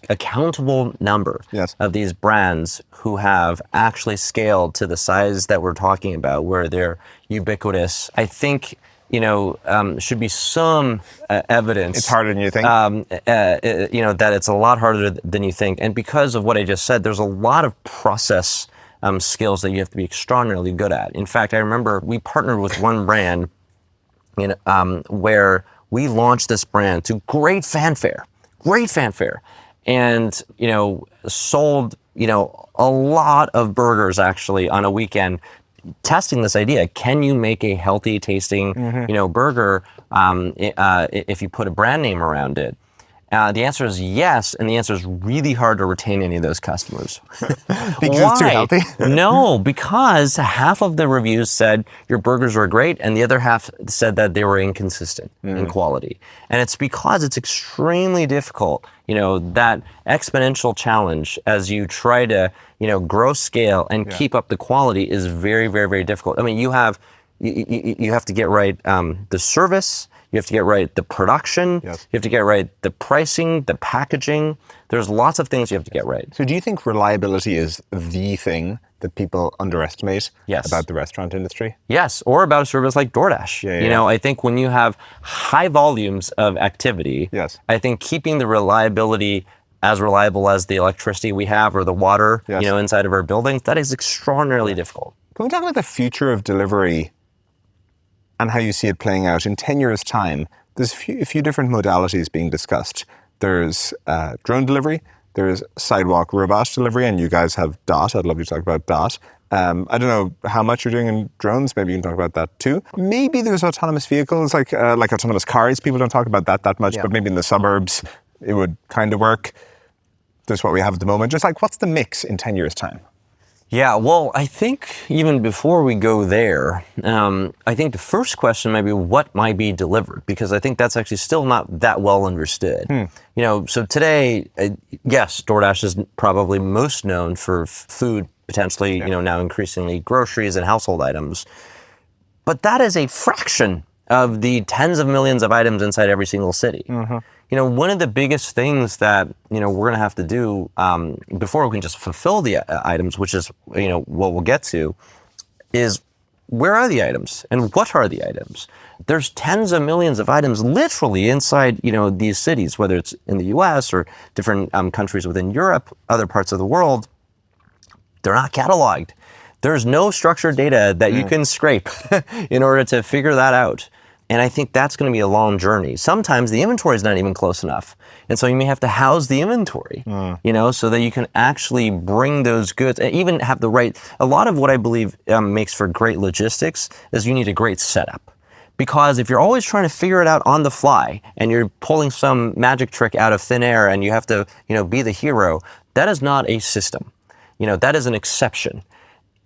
accountable number of these brands who have actually scaled to the size that we're talking about, where they're ubiquitous, I think should be some evidence. It's harder than you think. That it's a lot harder than you think. And because of what I just said, there's a lot of process skills that you have to be extraordinarily good at. In fact, I remember we partnered with one brand where we launched this brand to great fanfare, and, sold, a lot of burgers actually on a weekend, testing this idea. Can you make a healthy tasting, burger if you put a brand name around it? The answer is yes, and the answer is really hard to retain any of those customers. Because it's too healthy? No, because half of the reviews said your burgers were great, and the other half said that they were inconsistent in quality. And it's because it's extremely difficult, that exponential challenge as you try to, grow scale and keep up the quality is very, very, very difficult. I mean, you have to get right the service. You have to get right the production. Yes. You have to get right the pricing, the packaging. There's lots of things you have to get right. So do you think reliability is the thing that people underestimate about the restaurant industry? Yes, or about a service like DoorDash. I think when you have high volumes of activity, I think keeping the reliability as reliable as the electricity we have or the water, inside of our buildings, that is extraordinarily difficult. Can we talk about the future of delivery and how you see it playing out in 10 years' time? There's a few different modalities being discussed. There's drone delivery, there's sidewalk robot delivery, and you guys have Dot. I'd love you to talk about Dot. I don't know how much you're doing in drones. Maybe you can talk about that too. Maybe there's autonomous vehicles, like autonomous cars. People don't talk about that much, but maybe in the suburbs, it would kind of work. just what we have at the moment? Just like, what's the mix in 10 years' time? Yeah, well, I think even before we go there, I think the first question might be what might be delivered, because I think that's actually still not that well understood. So today, yes, DoorDash is probably most known for food, potentially, now increasingly groceries and household items. But that is a fraction of the tens of millions of items inside every single city. One of the biggest things that, we're going to have to do before we can just fulfill the items, which is, what we'll get to, is where are the items and what are the items? There's tens of millions of items literally inside, these cities, whether it's in the US or different countries within Europe, other parts of the world. They're not cataloged. There's no structured data that you can scrape in order to figure that out. And I think that's going to be a long journey. Sometimes the inventory is not even close enough. And so you may have to house the inventory, so that you can actually bring those goods and even have the right. A lot of what I believe makes for great logistics is you need a great setup. Because if you're always trying to figure it out on the fly and you're pulling some magic trick out of thin air and you have to, be the hero, that is not a system. That is an exception.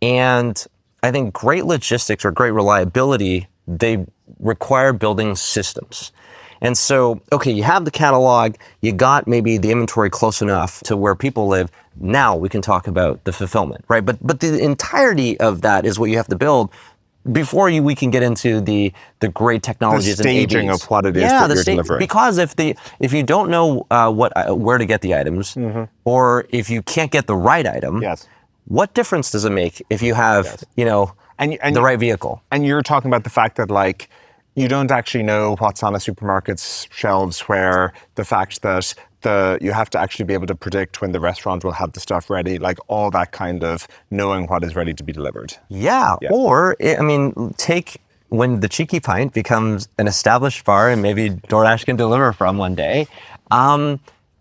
And I think great logistics or great reliability, they require building systems. And so, okay, you have the catalog, you got maybe the inventory close enough to where people live. Now we can talk about the fulfillment, right? But the entirety of that is what you have to build before we can get into the great technologies the staging and of what it is that you're delivering. Because if you don't know where to get the items, or if you can't get the right item, what difference does it make if you have the right vehicle? And you're talking about the fact that you don't actually know what's on a supermarket's shelves, where the fact that you have to actually be able to predict when the restaurant will have the stuff ready, all that kind of knowing what is ready to be delivered. Yeah. Or, take when the Cheeky Pint becomes an established bar and maybe DoorDash can deliver from one day.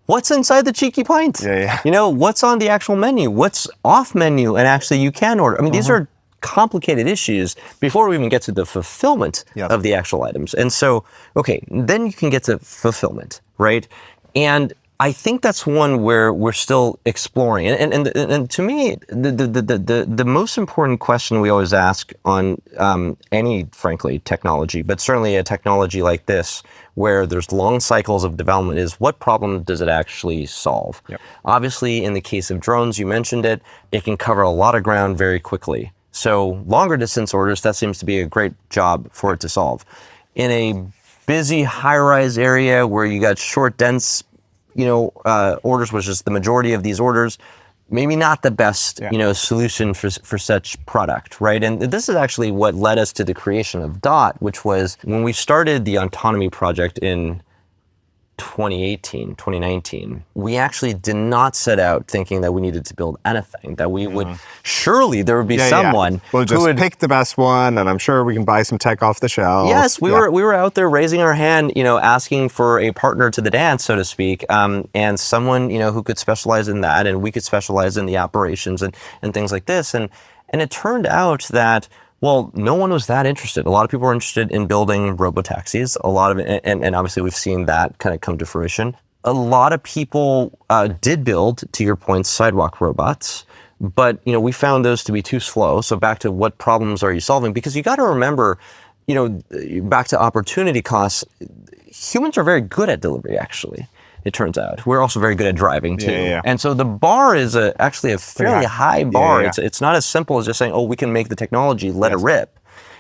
What's inside the Cheeky Pint? What's on the actual menu? What's off menu and actually you can order? These are complicated issues before we even get to the fulfillment of the actual items. And so, okay, then you can get to fulfillment, right? And I think that's one where we're still exploring. And to me, the most important question we always ask on any, frankly, technology, but certainly a technology like this, where there's long cycles of development, is what problem does it actually solve? Obviously, in the case of drones, you mentioned it can cover a lot of ground very quickly. So longer distance orders, that seems to be a great job for it to solve. In a busy high-rise area where you got short, dense, orders, which is the majority of these orders, maybe not the best, solution for such product, right? And this is actually what led us to the creation of Dot, which was when we started the autonomy project in 2019, we actually did not set out thinking that we needed to build anything, that we would, surely there would be someone We'll just who would pick the best one, and I'm sure we can buy some tech off the shelf. Yes, we were out there raising our hand, asking for a partner to the dance, so to speak, and someone, who could specialize in that, and we could specialize in the operations and things like this. And it turned out that, well, no one was that interested. A lot of people were interested in building robotaxis. A lot of it, and obviously we've seen that kind of come to fruition. A lot of people did build, to your point, sidewalk robots, but we found those to be too slow. So back to what problems are you solving? Because you got to remember, back to opportunity costs. Humans are very good at delivery, actually. It turns out we're also very good at driving too, and so the bar is actually a fairly high bar. It's not as simple as just saying, "Oh, we can make the technology, let it rip."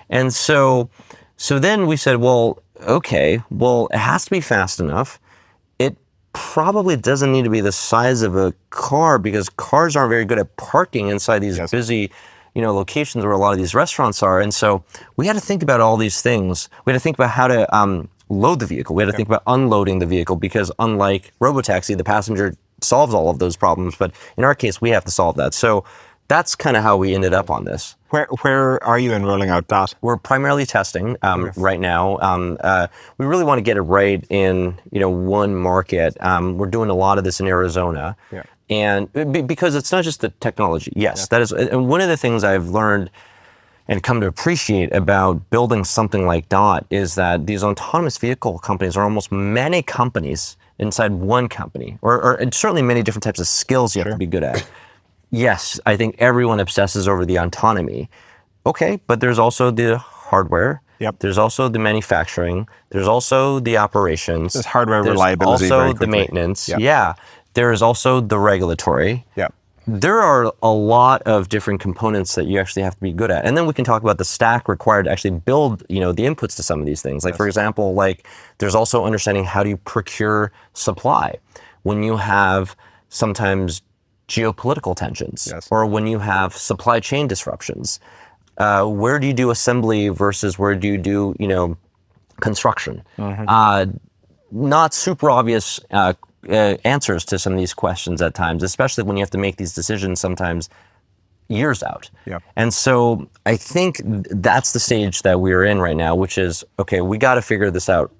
And so then we said, "Well, okay, it has to be fast enough. It probably doesn't need to be the size of a car because cars aren't very good at parking inside these busy." Locations where a lot of these restaurants are. And so we had to think about all these things. We had to think about how to load the vehicle. We had to think about unloading the vehicle because unlike robotaxi, the passenger solves all of those problems. But in our case, we have to solve that. So that's kind of how we ended up on this. Where are you in rolling out Dot? We're primarily testing right now. We really want to get it right in one market. We're doing a lot of this in Arizona. And because it's not just the technology. Yes, that is. And one of the things I've learned and come to appreciate about building something like Dot is that these autonomous vehicle companies are almost many companies inside one company, or certainly many different types of skills you have to be good at. Yes, I think everyone obsesses over the autonomy. Okay, but there's also the hardware. Yep. There's also the manufacturing. There's also the operations. There's hardware There's reliability also very the quickly. maintenance. Yep. Yeah. There is also the regulatory. Yeah. There are a lot of different components that you actually have to be good at. And then we can talk about the stack required to actually build, the inputs to some of these things. Like, for example, there's also understanding how do you procure supply when you have sometimes geopolitical tensions, or when you have supply chain disruptions. Where do you do assembly versus where do you do, construction? Not super obvious answers to some of these questions at times, especially when you have to make these decisions sometimes years out. Yeah. And so I think that's the stage that we're in right now, which is, okay, we got to figure this out,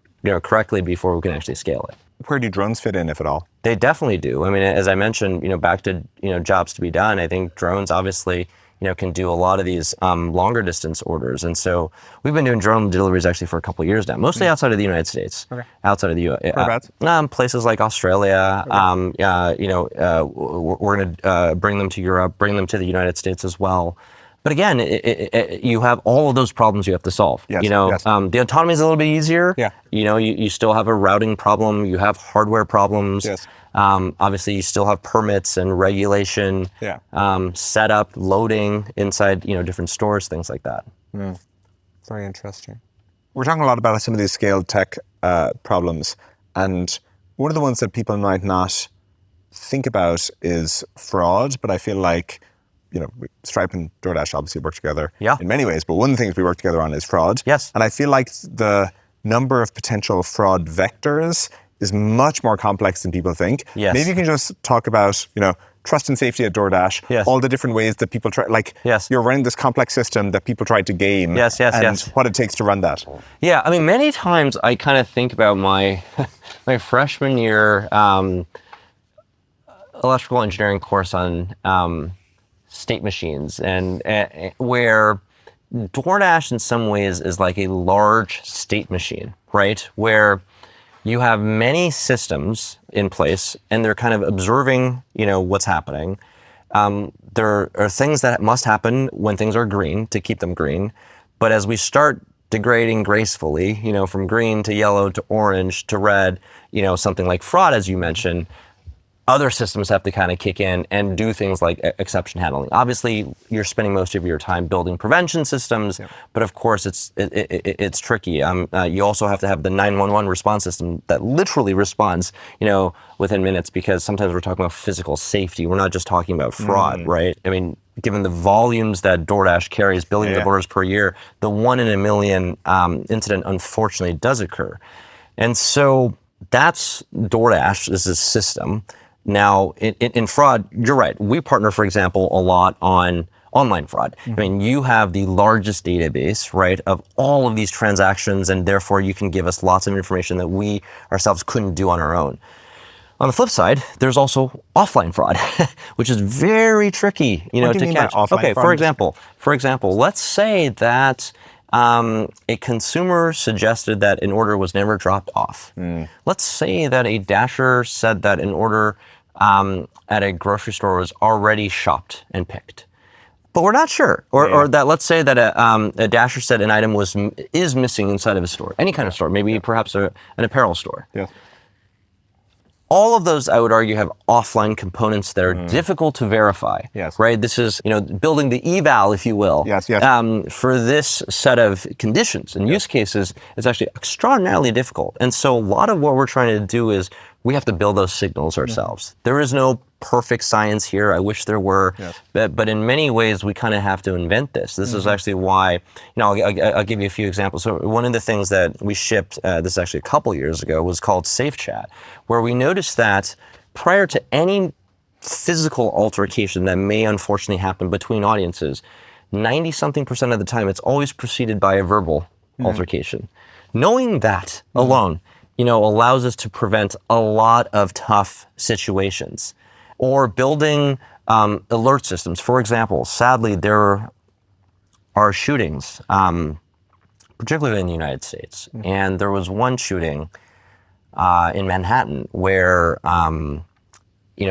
correctly before we can actually scale it. Where do drones fit in, if at all? They definitely do. I mean, as I mentioned, back to, jobs to be done, I think drones obviously, can do a lot of these longer distance orders. And so we've been doing drone deliveries actually for a couple of years now, mostly outside of the United States. Okay. Outside of the U.S. Whereabouts? Places like Australia. Okay. We're going to bring them to Europe, bring them to the United States as well. But again, you have all of those problems you have to solve. Yes, The autonomy is a little bit easier. Yeah. You still have a routing problem. You have hardware problems. Yes. Obviously, you still have permits and regulation. Yeah. Setup, loading inside, different stores, things like that. Very interesting. We're talking a lot about some of these scaled tech problems, and one of the ones that people might not think about is fraud, but I feel like Stripe and DoorDash obviously work together in many ways, but one of the things we work together on is fraud. Yes. And I feel like the number of potential fraud vectors is much more complex than people think. Yes. Maybe you can just talk about, trust and safety at DoorDash, Yes. all the different ways that people try, you're running this complex system that people try to game, and what it takes to run that. Yeah, I mean, many times I kind of think about my my freshman year electrical engineering course on state machines, and where DoorDash in some ways is like a large state machine, right? Where you have many systems in place and they're kind of observing, what's happening. There are things that must happen when things are green to keep them green. But as we start degrading gracefully, from green to yellow to orange to red, something like fraud, as you mentioned, other systems have to kind of kick in and do things like exception handling. Obviously, you're spending most of your time building prevention systems, but of course it's tricky. You also have to have the 911 response system that literally responds, within minutes, because sometimes we're talking about physical safety. We're not just talking about fraud, right? I mean, given the volumes that DoorDash carries, billions of orders per year, the 1 in a million incident unfortunately does occur. And so that's DoorDash is a system. Now, in fraud, you're right. We partner, for example, a lot on online fraud. I mean, you have the largest database, right, of all of these transactions, and therefore you can give us lots of information that we ourselves couldn't do on our own. On the flip side, there's also offline fraud, which is very tricky, What do you to mean catch. by offline Okay, fraud? for example, let's say that a consumer suggested that an order was never dropped off. Let's say that a Dasher said that an order at a grocery store was already shopped and picked, but we're not sure. Or that, let's say that a Dasher said an item is missing inside of a store, any kind of store, maybe perhaps an apparel store. Yeah. All of those, I would argue, have offline components that are difficult to verify. Yes. Right? This is, building the eval, if you will. Yes. For this set of conditions and use cases, it's actually extraordinarily difficult. And so a lot of what we're trying to do is we have to build those signals ourselves. There is no perfect science here. I wish there were. Yes. But in many ways, we kind of have to invent this. This is actually why, I'll give you a few examples. So one of the things that we shipped, this is actually a couple years ago, was called Safe Chat, where we noticed that prior to any physical altercation that may unfortunately happen between audiences, 90-something% of the time, it's always preceded by a verbal altercation. Knowing that alone, allows us to prevent a lot of tough situations. Or building alert systems. For example, sadly, there are shootings, particularly in the United States. And there was one shooting in Manhattan where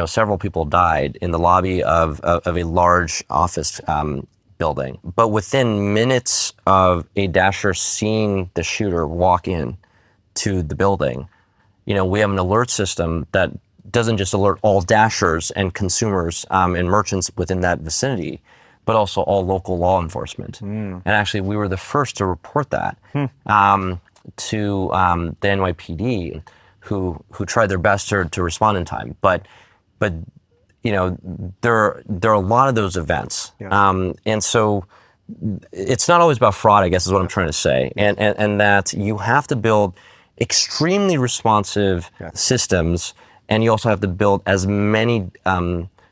several people died in the lobby of a large office building. But within minutes of a Dasher seeing the shooter walk in to the building, we have an alert system that doesn't just alert all Dashers and consumers and merchants within that vicinity, but also all local law enforcement. And actually, we were the first to report that to the NYPD, who tried their best to respond in time. But there are a lot of those events, and so it's not always about fraud, I guess, is what I'm trying to say, and that you have to build extremely responsive systems, and you also have to build as many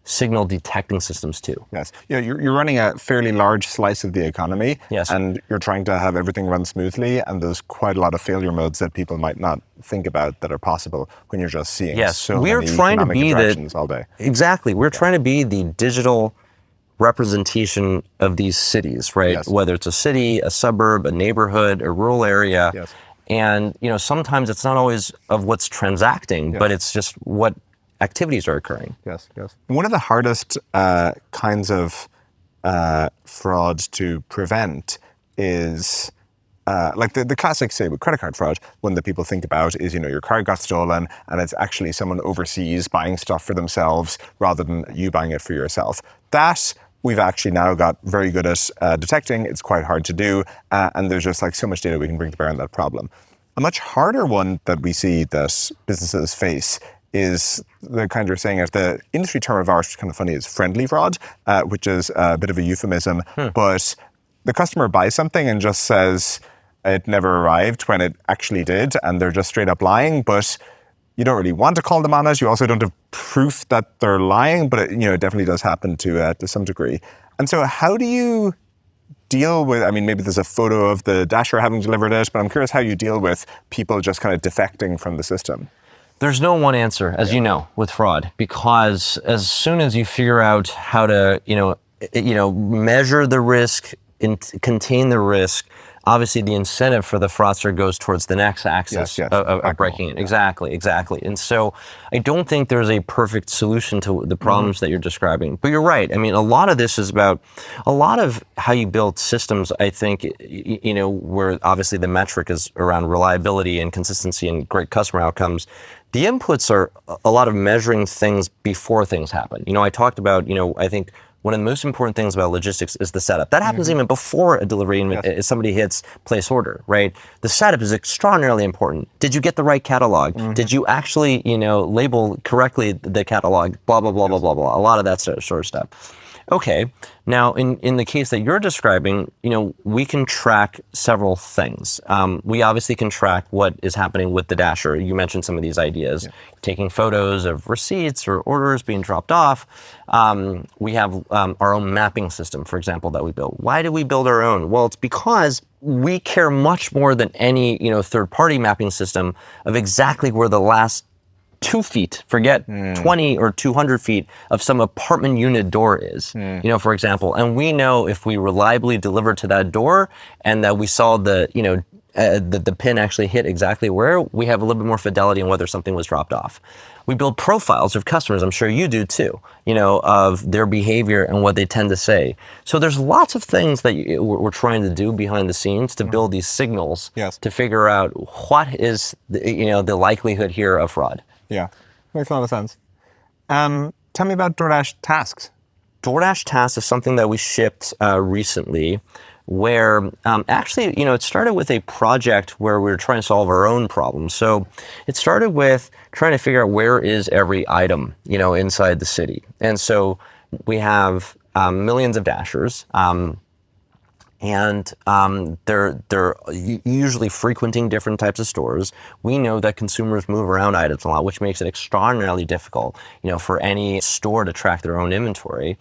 signal detecting systems too. Yes. You're running a fairly large slice of the economy, Yes. and you're trying to have everything run smoothly, and there's quite a lot of failure modes that people might not think about that are possible when you're just seeing so we're many trying to economic be interactions all day. Exactly. We're trying to be the digital representation of these cities, right? Yes. Whether it's a city, a suburb, a neighborhood, a rural area. Yes. And sometimes it's not always of what's transacting, but it's just what activities are occurring. Yes. One of the hardest kinds of fraud to prevent is like the classic, say, with credit card fraud, one that people think about is, your card got stolen and it's actually someone overseas buying stuff for themselves rather than you buying it for yourself. That we've actually now got very good at detecting. It's quite hard to do. And there's just so much data we can bring to bear on that problem. A much harder one that we see that businesses face is the kind you're saying, the industry term of ours, which is kind of funny, is friendly fraud, which is a bit of a euphemism. But the customer buys something and just says it never arrived when it actually did, and they're just straight up lying. But you don't really want to call them on it. You also don't have proof that they're lying, but it definitely does happen to some degree. And so how do you deal with, maybe there's a photo of the Dasher having delivered it, but I'm curious how you deal with people just kind of defecting from the system. There's no one answer, as you know, with fraud, because as soon as you figure out how to, measure the risk and contain the risk, obviously the incentive for the fraudster goes towards the next axis of breaking it. Exactly. And so I don't think there's a perfect solution to the problems that you're describing. But you're right. A lot of this is about a lot of how you build systems, I think, where obviously the metric is around reliability and consistency and great customer outcomes. The inputs are a lot of measuring things before things happen. I talked about, I think one of the most important things about logistics is the setup. That happens even before a delivery, if somebody hits place order, right? The setup is extraordinarily important. Did you get the right catalog? Did you actually, label correctly the catalog? Blah, blah, blah, blah, blah, blah. A lot of that sort of stuff. Okay, now in the case that you're describing, we can track several things. We obviously can track what is happening with the Dasher. You mentioned some of these ideas, taking photos of receipts or orders being dropped off. We have our own mapping system, for example, that we built. Why do we build our own? Well, it's because we care much more than any third-party mapping system of exactly where the last 2 feet, forget 20 or 200 feet of some apartment unit door is, for example. And we know if we reliably deliver to that door and that we saw the pin actually hit exactly where, we have a little bit more fidelity on whether something was dropped off. We build profiles of customers, I'm sure you do too, of their behavior and what they tend to say. So there's lots of things that we're trying to do behind the scenes to build these signals to figure out what is the likelihood here of fraud. Yeah, makes a lot of sense. Tell me about DoorDash Tasks. DoorDash Tasks is something that we shipped recently where actually, it started with a project where we were trying to solve our own problem. So it started with trying to figure out where is every item, inside the city. And so we have millions of Dashers. And they're usually frequenting different types of stores. We know that consumers move around items a lot, which makes it extraordinarily difficult, for any store to track their own inventory.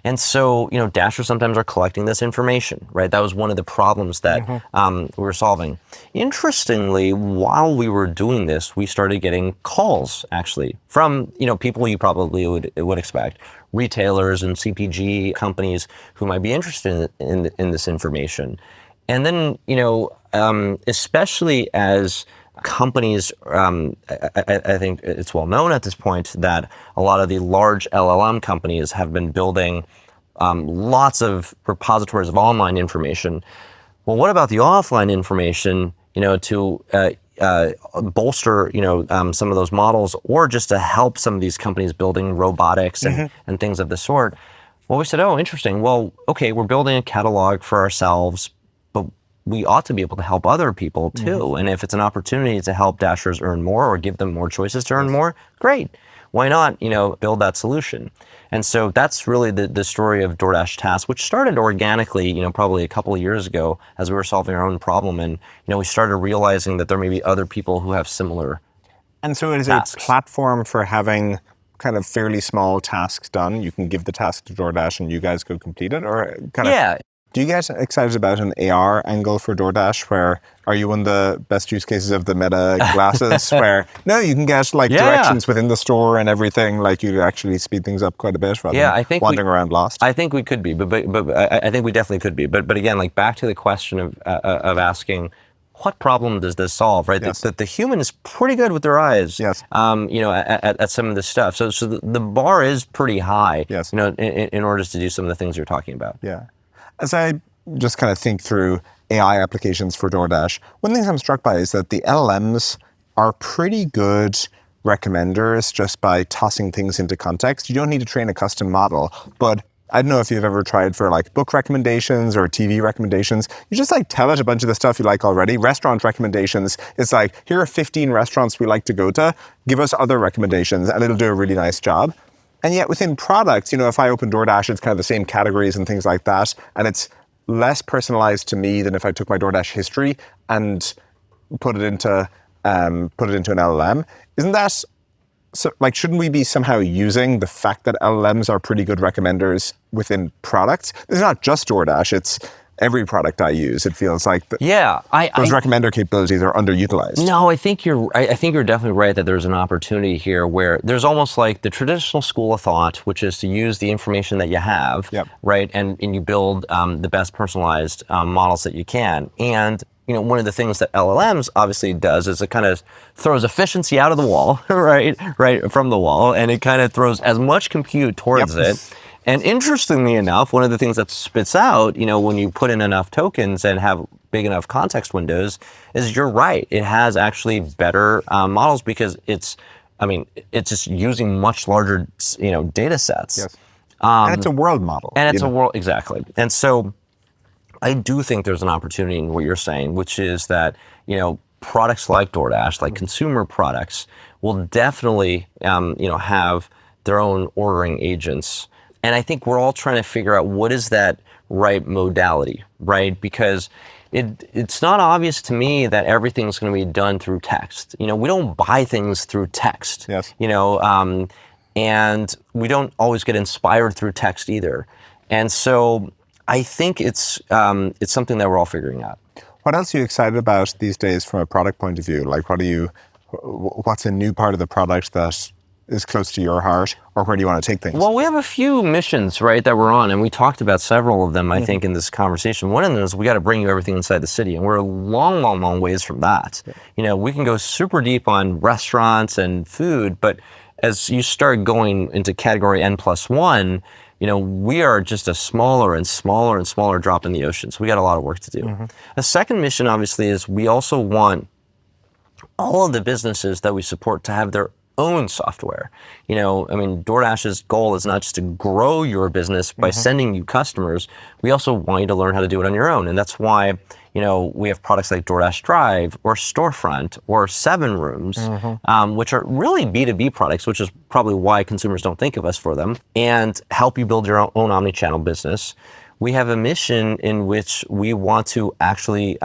And so, Dashers sometimes are collecting this information, right? That was one of the problems that we were solving. Interestingly, while we were doing this, we started getting calls, actually, from, people you probably would expect, retailers and CPG companies who might be interested in this information. And then, especially as companies, I think it's well known at this point that a lot of the large LLM companies have been building lots of repositories of online information. Well, what about the offline information, to bolster, some of those models, or just to help some of these companies building robotics and things of the sort? Well, we said, oh, interesting. Well, okay, we're building a catalog for ourselves, but we ought to be able to help other people too. And if it's an opportunity to help Dashers earn more or give them more choices to earn more, great. Why not, build that solution? And so that's really the story of DoorDash Task, which started organically, probably a couple of years ago as we were solving our own problem. And, we started realizing that there may be other people who have similar And so it is tasks. a platform for having kind of fairly small tasks done. You can give the task to DoorDash and you guys go complete it, or kind of. Yeah. Do you get excited about an AR angle for DoorDash? Where are you one of the best use cases of the Meta glasses? Where you can get directions within the store and everything. Like you actually speed things up quite a bit rather than wandering around lost. I think we could be, but I think we definitely could be. But again, back to the question of asking, what problem does this solve? Right, Yes. the human is pretty good with their eyes. Yes. At some of this stuff. So the bar is pretty high. Yes. In order to do some of the things you're talking about. Yeah. As I just kind of think through AI applications for DoorDash, one thing I'm struck by is that the LLMs are pretty good recommenders just by tossing things into context. You don't need to train a custom model, but I don't know if you've ever tried for book recommendations or TV recommendations. You just tell it a bunch of the stuff you like already. Restaurant recommendations, it's here are 15 restaurants we like to go to. Give us other recommendations and it'll do a really nice job. And yet within products, if I open DoorDash, it's kind of the same categories and things like that. And it's less personalized to me than if I took my DoorDash history and put it into an LLM. Isn't that, so shouldn't we be somehow using the fact that LLMs are pretty good recommenders within products? It's not just DoorDash, it's every product I use. It feels like those recommender capabilities are underutilized. No, I think you're definitely right that there's an opportunity here where there's almost the traditional school of thought, which is to use the information that you have, right, and you build the best personalized models that you can. And one of the things that LLMs obviously does is it kind of throws efficiency out of the wall, right from the wall, and it kind of throws as much compute towards it. And interestingly enough, one of the things that spits out, when you put in enough tokens and have big enough context windows, is you're right. It has actually better models because it's just using much larger, data sets. Yes. And it's a world model. And it's a world, exactly. And so I do think there's an opportunity in what you're saying, which is that, products like DoorDash, like consumer products, will definitely, have their own ordering agents. And I think we're all trying to figure out what is that right modality, right? Because it's not obvious to me that everything's going to be done through text. We don't buy things through text. Yes. And we don't always get inspired through text either. And so I think it's something that we're all figuring out. What else are you excited about these days from a product point of view? What's a new part of the product that is close to your heart, or where do you want to take things? Well, we have a few missions, right, that we're on, and we talked about several of them, I think, in this conversation. One of them is we got to bring you everything inside the city, and we're a long, long, long ways from that. Yeah. We can go super deep on restaurants and food, but as you start going into category N+1, we are just a smaller and smaller and smaller drop in the ocean, so we got a lot of work to do. Mm-hmm. The second mission, obviously, is we also want all of the businesses that we support to have their own software. DoorDash's goal is not just to grow your business by sending you customers. We also want you to learn how to do it on your own. And that's why, we have products like DoorDash Drive or Storefront or 7 Rooms, which are really B2B products, which is probably why consumers don't think of us for them, and help you build your own omnichannel business. We have a mission in which we want to actually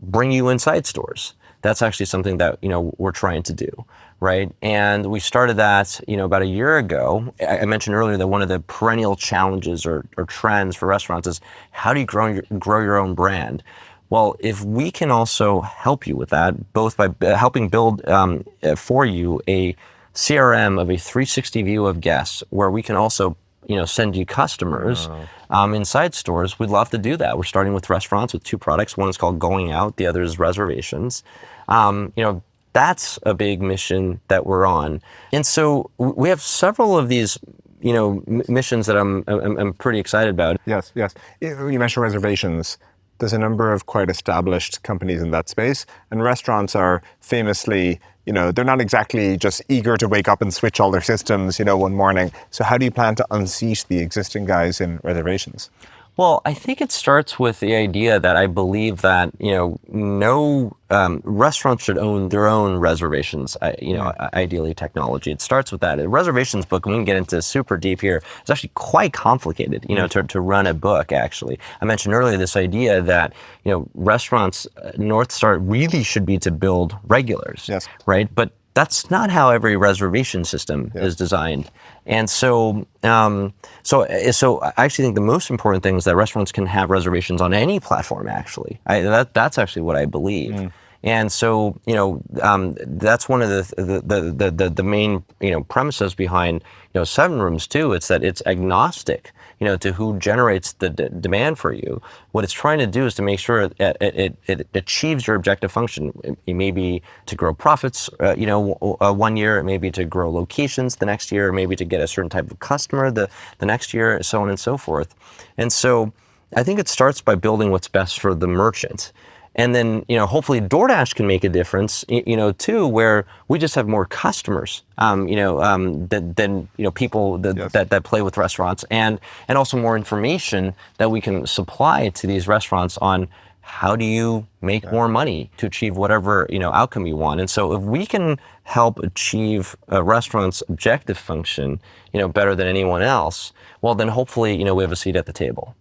bring you inside stores. That's actually something that, we're trying to do. Right. And we started that, about a year ago. I mentioned earlier that one of the perennial challenges or trends for restaurants is how do you grow your own brand? Well, if we can also help you with that, both by helping build for you a CRM of a 360 view of guests, where we can also send you customers inside stores, we'd love to do that. We're starting with restaurants with 2 products. One is called Going Out, the other is Reservations. That's a big mission that we're on. And so we have several of these missions that I'm pretty excited about. Yes. You mentioned reservations. There's a number of quite established companies in that space, and restaurants are famously, they're not exactly just eager to wake up and switch all their systems, one morning. So how do you plan to unseat the existing guys in reservations? Well, I think it starts with the idea that I believe that no restaurants should own their own reservations. Ideally, technology. It starts with that. A reservations book, and we can get into super deep here. It's actually quite complicated, to run a book. Actually, I mentioned earlier this idea that restaurants North Star really should be to build regulars. Yes. Right, but that's not how every reservation system is designed. And so I actually think the most important thing is that restaurants can have reservations on any platform, actually. That's actually what I believe. And so, that's one of the main, premises behind, 7 Rooms too. It's that it's agnostic, to who generates the demand for you. What it's trying to do is to make sure that it achieves your objective function. It may be to grow profits, 1 year. It may be to grow locations the next year. Maybe to get a certain type of customer the next year, so on and so forth. And so I think it starts by building what's best for the merchant. And then, hopefully DoorDash can make a difference, too, where we just have more customers, than people that play with restaurants, and also more information that we can supply to these restaurants on how do you make more money to achieve whatever, outcome you want. And so if we can help achieve a restaurant's objective function, better than anyone else, well, then hopefully, we have a seat at the table.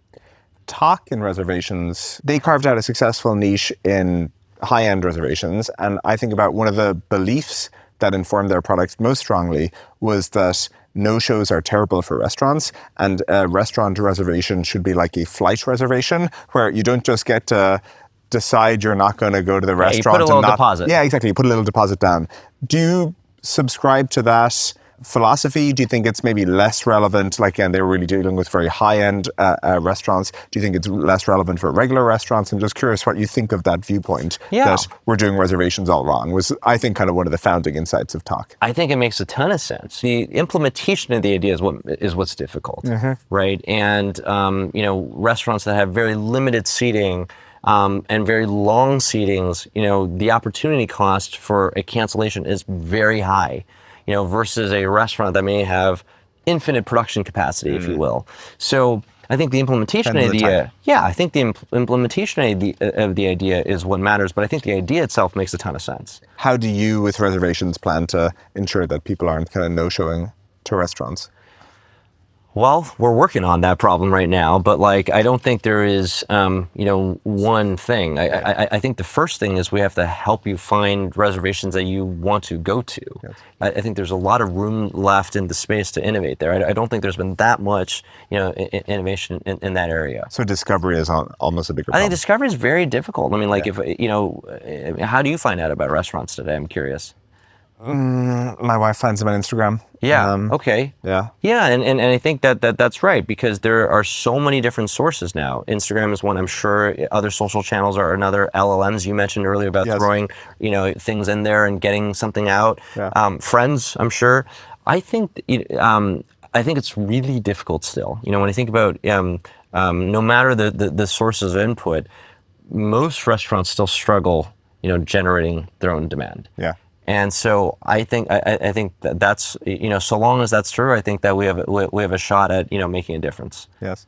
Tock in reservations, they carved out a successful niche in high-end reservations. And I think about one of the beliefs that informed their product most strongly was that no-shows are terrible for restaurants, and a restaurant reservation should be like a flight reservation, where you don't just get to decide you're not going to go to the restaurant. You put a little deposit. Yeah, exactly. You put a little deposit down. Do you subscribe to that philosophy? Do you think it's maybe less relevant? Like, again, they were really dealing with very high-end restaurants. Do you think it's less relevant for regular restaurants? I'm just curious what you think of that viewpoint, that we're doing reservations all wrong, was, I think, kind of one of the founding insights of Tock. I think it makes a ton of sense. The implementation of the idea is what's difficult, right? And, restaurants that have very limited seating and very long seatings, the opportunity cost for a cancellation is very high. Versus a restaurant that may have infinite production capacity, if you will. So I think the implementation idea, I think the implementation of the idea is what matters, but I think the idea itself makes a ton of sense. How do you, with reservations, plan to ensure that people aren't kind of no-showing to restaurants? Well, we're working on that problem right now, but I don't think there is, one thing. I think the first thing is we have to help you find reservations that you want to go to. Yes. I think there's a lot of room left in the space to innovate there. I don't think there's been that much, innovation in that area. So discovery is almost a bigger problem. I think discovery is very difficult. I mean, if, how do you find out about restaurants today? I'm curious. My wife finds them on Instagram. Yeah. Okay. Yeah. Yeah, and I think that's right, because there are so many different sources now. Instagram is one. I'm sure other social channels are another. LLMs you mentioned earlier about throwing things in there and getting something out. Yeah. Friends, I'm sure. I think it's really difficult still. When I think about no matter the sources of input, most restaurants still struggle generating their own demand. Yeah. And so I think that's so long as that's true, I think that we have a shot at making a difference. Yes.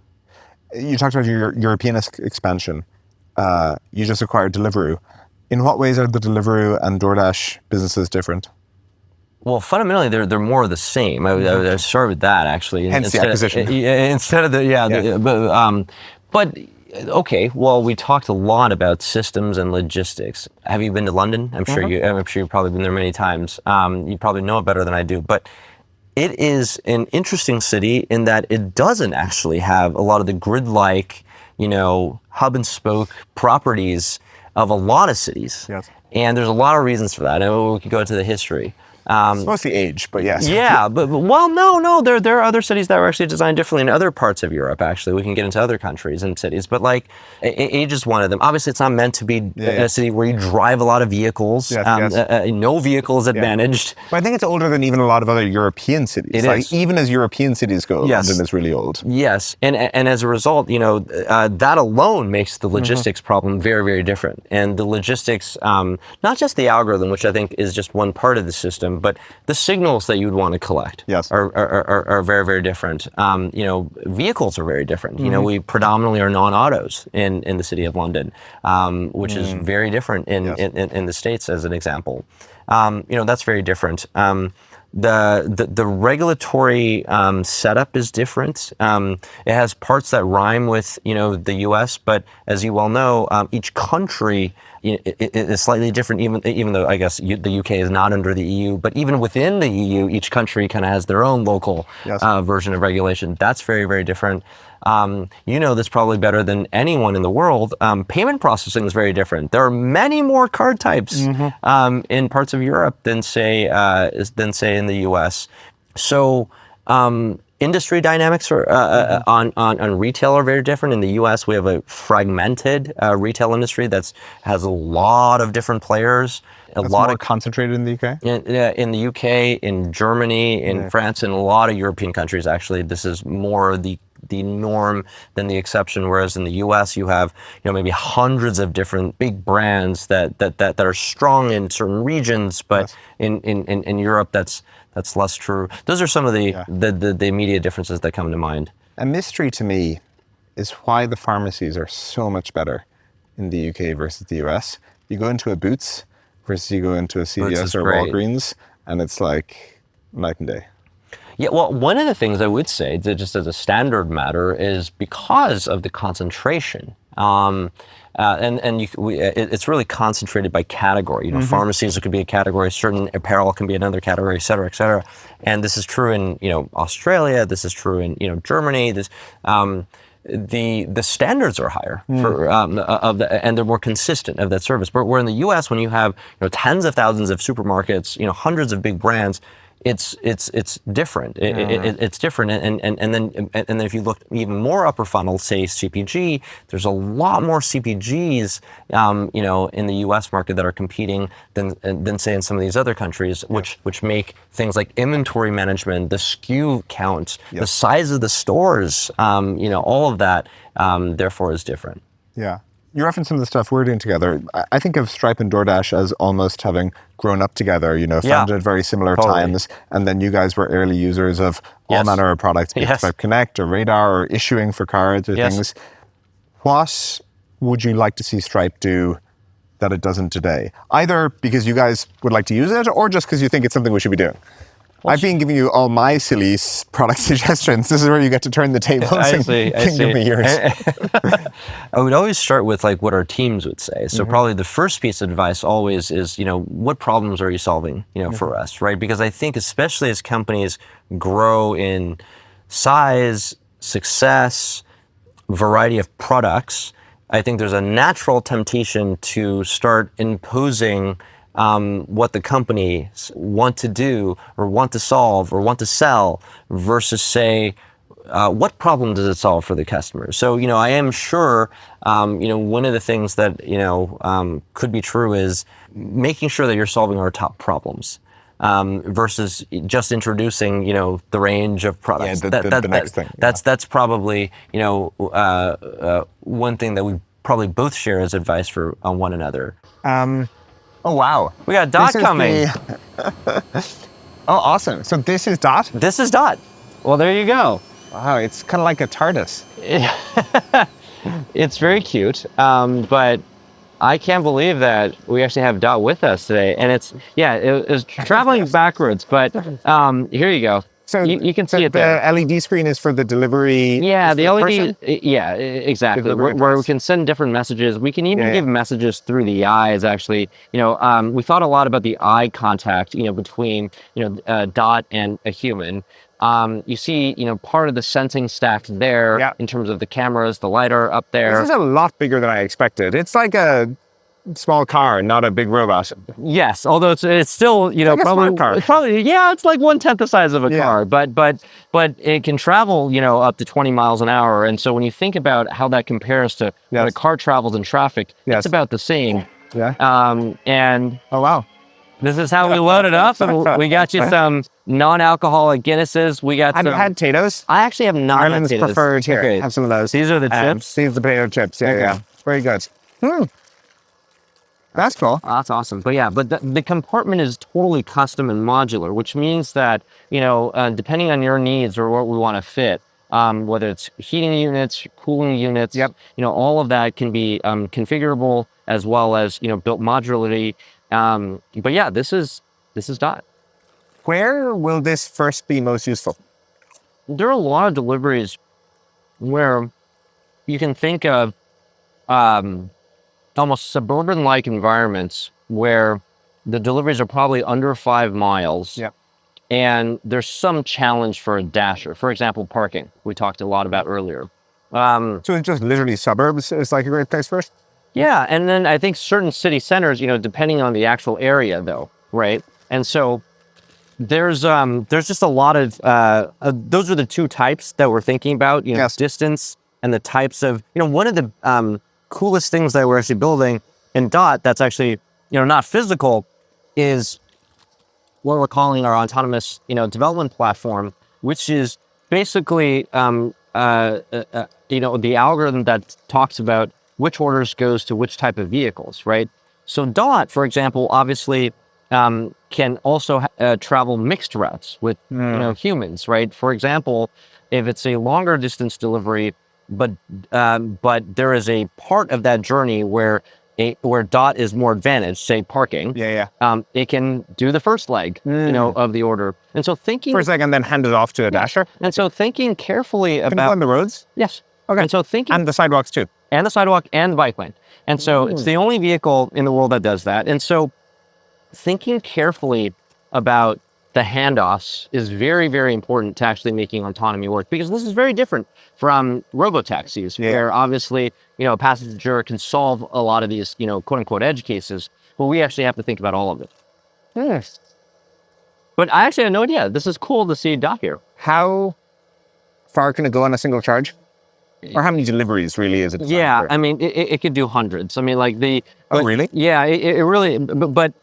You talked about your European expansion. You just acquired Deliveroo. In what ways are the Deliveroo and DoorDash businesses different? Well, fundamentally, they're more of the same. I started with that actually. Hence the acquisition. Instead of but. Okay, well, we talked a lot about systems and logistics. Have you been to London? I'm sure you've probably been there many times. You probably know it better than I do, but it is an interesting city in that it doesn't actually have a lot of the grid-like, hub and spoke properties of a lot of cities. Yes. And there's a lot of reasons for that. I know we could go into the history. It's mostly age, but yes. Yeah, but well, no, there are other cities that were actually designed differently in other parts of Europe. Actually, we can get into other countries and cities, but like age is one of them. Obviously, it's not meant to be a city where you drive a lot of vehicles. No vehicle is advantaged. But I think it's older than even a lot of other European cities. It is. Even as European cities go, London is really old. Yes, and as a result, that alone makes the logistics problem very, very different. And the logistics, not just the algorithm, which I think is just one part of the system, but the signals that you'd want to collect are very, very different. Vehicles are very different. We predominantly are non-autos in the city of London, which is very different in the States, as an example. That's very different. The regulatory setup is different. It has parts that rhyme with the U.S., but as you well know, each country is slightly different. Even though I guess the U.K. is not under the EU, but even within the EU, each country kind of has their own local version of regulation. That's very, very different. This probably better than anyone in the world. Payment processing is very different. There are many more card types in parts of Europe than say in the U.S. So industry dynamics on retail are very different. In the U.S., we have a fragmented retail industry has a lot of different players. That's more concentrated in the UK? In the UK, in Germany, in France, and a lot of European countries, actually, this is more the norm than the exception. Whereas in the US, you have maybe hundreds of different big brands that are strong in certain regions, but in Europe, that's less true. Those are some of the immediate differences that come to mind. A mystery to me is why the pharmacies are so much better in the UK versus the US. You go into a Boots versus you go into a CVS or Walgreens, and it's like night and day. Yeah, well, one of the things I would say, just as a standard matter, is because of the concentration, it's really concentrated by category. Pharmacies could be a category, certain apparel can be another category, et cetera, et cetera. And this is true in Australia. This is true in Germany. The standards are higher for and they're more consistent of that service. But where in the U.S., when you have tens of thousands of supermarkets, hundreds of big brands, it's different. It's different, and then if you look even more upper funnel, say CPG, there's a lot more CPGs, in the U.S. market that are competing than say in some of these other countries, which make things like inventory management, the SKU count, the size of the stores, all of that, therefore is different. Yeah. You referenced some of the stuff we're doing together. I think of Stripe and DoorDash as almost having grown up together, founded at very similar times. And then you guys were early users of all manner of products, be it Stripe Connect or Radar or issuing for cards or things. What would you like to see Stripe do that it doesn't today? Either because you guys would like to use it or just because you think it's something we should be doing. I've been giving you all my silly product suggestions. This is where you get to turn the tables and give me yours. I would always start with what our teams would say. So probably the first piece of advice always is, what problems are you solving, for us, right? Because I think especially as companies grow in size, success, variety of products, I think there's a natural temptation to start imposing what the companies want to do or want to solve or want to sell versus say, what problem does it solve for the customer? So, I am sure, one of the things that, could be true is making sure that you're solving our top problems. Versus just introducing, the range of products. Yeah, the next thing. That's probably, one thing that we probably both share as advice for one another. Oh, wow. We got Dot coming. Oh, awesome. So this is Dot? This is Dot. Well, there you go. Wow, it's kind of like a TARDIS. It's very cute, but I can't believe that we actually have Dot with us today. And it was traveling backwards, but here you go. So you can see it there. The LED screen is for the delivery. Yeah, the LED. Yeah, exactly. Where we can send different messages. We can even give messages through the eyes. Actually, we thought a lot about the eye contact. Between Dot and a human. You see, part of the sensing stack there in terms of the cameras, the lidar up there. This is a lot bigger than I expected. It's like a small car, not a big robot. Yes, although it's still, you know, Like a smart car. it's like 1/10 the size of a Yeah. car, but it can travel, you know, up to 20 miles an hour. And so when you think about how that compares to when a Yes. car travels in traffic, Yes. it's about the same. Yeah. And Oh wow. this is how we load it up. And we got you some non-alcoholic Guinnesses. We got Have you some. had potatoes? I actually have not had Ireland's potatoes. preferred here. Okay. Have some of those. These are the chips? These are the potato chips. Yeah, Okay. yeah. Very good. That's cool. That's awesome. But yeah, but the compartment is totally custom and modular, which means that, you know, depending on your needs or what we want to fit, whether it's heating units, cooling units, Yep. you know, all of that can be configurable as well as, you know, built modularly. But yeah, this is Dot. Where will this first be most useful? There are a lot of deliveries where you can think of almost suburban-like environments where the deliveries are probably under 5 miles. Yeah. And there's some challenge for a dasher. For example, parking, we talked a lot about earlier. So it's just literally suburbs is like a great place first? Yeah, and then I think certain city centers, you know, depending on the actual area though, right? And so there's just a lot of, those are the two types that we're thinking about, you know, Yes. distance and the types of, you know, one of the coolest things that we're actually building in Dot that's actually, you know, not physical is what we're calling our autonomous, you know, development platform, which is basically, you know, the algorithm that talks about which orders goes to which type of vehicles, right? So Dot, for example, obviously can also travel mixed routes with, you know, humans, right? For example, if it's a longer distance delivery, but there is a part of that journey where Dot is more advantaged, say parking. Yeah. It can do the first leg, you know, of the order. And so thinking First leg and then hand it off to a dasher. and so thinking carefully Can you go about on the roads? yes. Okay. And so thinking And the sidewalks too. and the sidewalk and the bike lane. And so it's the only vehicle in the world that does that. And so thinking carefully about the handoffs is very, very important to actually making autonomy work, because this is very different from robotaxis, where obviously, you know, a passenger can solve a lot of these, you know, quote unquote edge cases, but we actually have to think about all of it. Yes. But I actually had no idea. This is cool to see Doc here. How far can it go on a single charge? Or how many deliveries really is it? designed Yeah, for? I mean, it could do hundreds. I mean, like Oh, but- really? Yeah, it really, but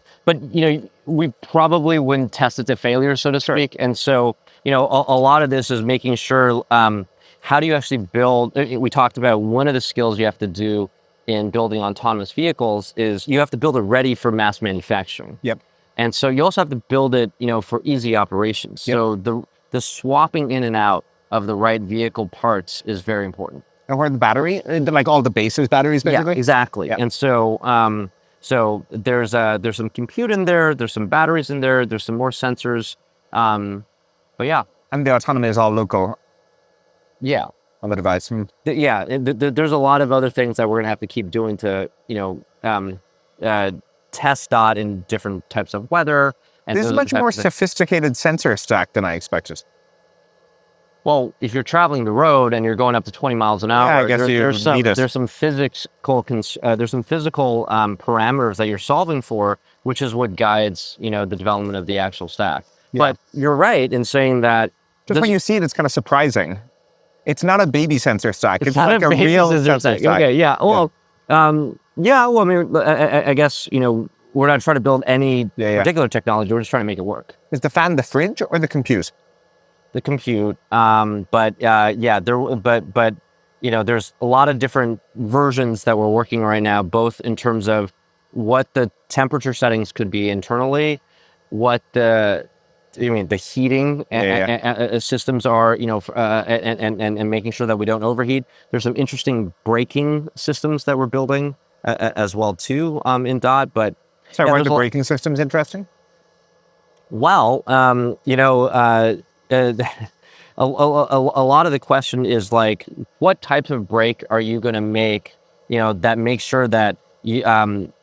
you know, we probably wouldn't test it to failure, so to speak. And so, you know, a lot of this is making sure, how do you actually build, we talked about one of the skills you have to do in building autonomous vehicles is you have to build it ready for mass manufacturing. Yep. And so you also have to build it, you know, for easy operations. Yep. So the swapping in and out of the right vehicle parts is very important. And where the battery? Like all the bases batteries, basically? Yeah, exactly. Yep. And so, so there's some compute in there, there's some batteries in there, there's some more sensors. But yeah, And the autonomy is all local yeah, on the device. there's a lot of other things that we're gonna have to keep doing to, you know, test Dot in different types of weather. And This is those much more types of- sophisticated sensor stack than I expected. Well, if you're traveling the road and you're going up to 20 miles an hour, I guess you there's some need it. there's some physical parameters that you're solving for, which is what guides, you know, the development of the actual stack. Yeah. But you're right in saying that Just this- when you see it, it's kind of surprising. It's not a baby sensor stack. It's not like a baby real scissors sensor thing. stack. Okay, yeah. Well, yeah. Well, I mean, I guess, you know, we're not trying to build any particular technology. We're just trying to make it work. Is the fan the fridge or the compute? The compute, but you know, there's a lot of different versions that we're working right now, both in terms of what the temperature settings could be internally, what the heating systems are, you know, and making sure that we don't overheat. There's some interesting braking systems that we're building as well too in Dot, but So yeah, why are there's the a lot- braking systems interesting? Well, you know, a lot of the question is like, what types of brake are you going to make, you know, that make sure that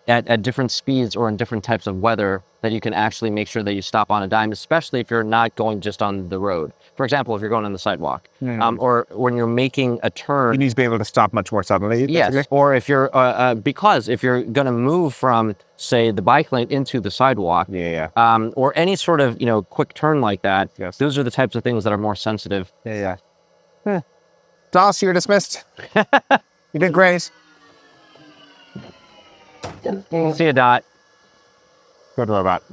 at different speeds or in different types of weather that you can actually make sure that you stop on a dime, especially if you're not going just on the road. For example, if you're going on the sidewalk, or when you're making a turn. You need to be able to stop much more suddenly. Yes, basically. or if you're, because if you're going to move from, say, the bike lane into the sidewalk, or any sort of, quick turn like that, those are the types of things that are more sensitive. Doss, you're dismissed. You did great. See you, Dot. Good robot.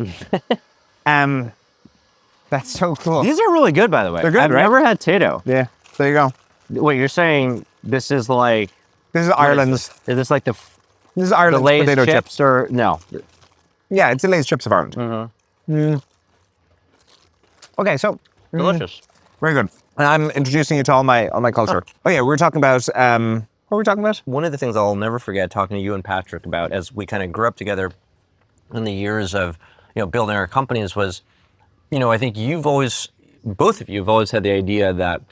That's so cool. These are really good, by the way. They're good, I've right? never had Tato. Yeah, there you go. Wait, you're saying this is like... This is Ireland's. Is this like the This is Ireland's Lay's potato chips chips. or no? Yeah, it's the Lay's chips of Ireland. Okay, so Delicious. very good. And I'm introducing you to all my culture. Oh yeah, we were talking about what were we talking about? One of the things I'll never forget talking to you and Patrick about as we kind of grew up together in the years of building our companies was, I think both of you have always had the idea that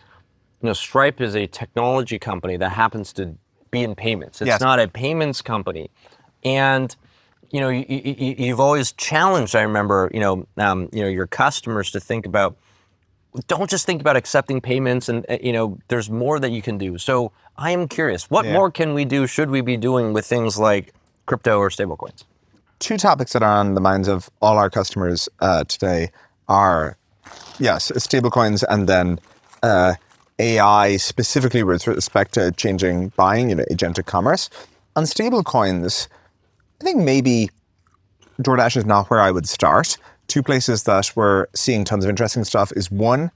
Stripe is a technology company that happens to be in payments. It's not a payments company, and you've always challenged. I remember your customers to think about. Don't just think about accepting payments, and there's more that you can do. So I am curious, what more can we do? Should we be doing with things like crypto or stablecoins? Two topics that are on the minds of all our customers today are, yes, stablecoins, and then AI specifically with respect to changing buying, agentic commerce. On stablecoins, I think maybe DoorDash is not where I would start. Two places that we're seeing tons of interesting stuff is one,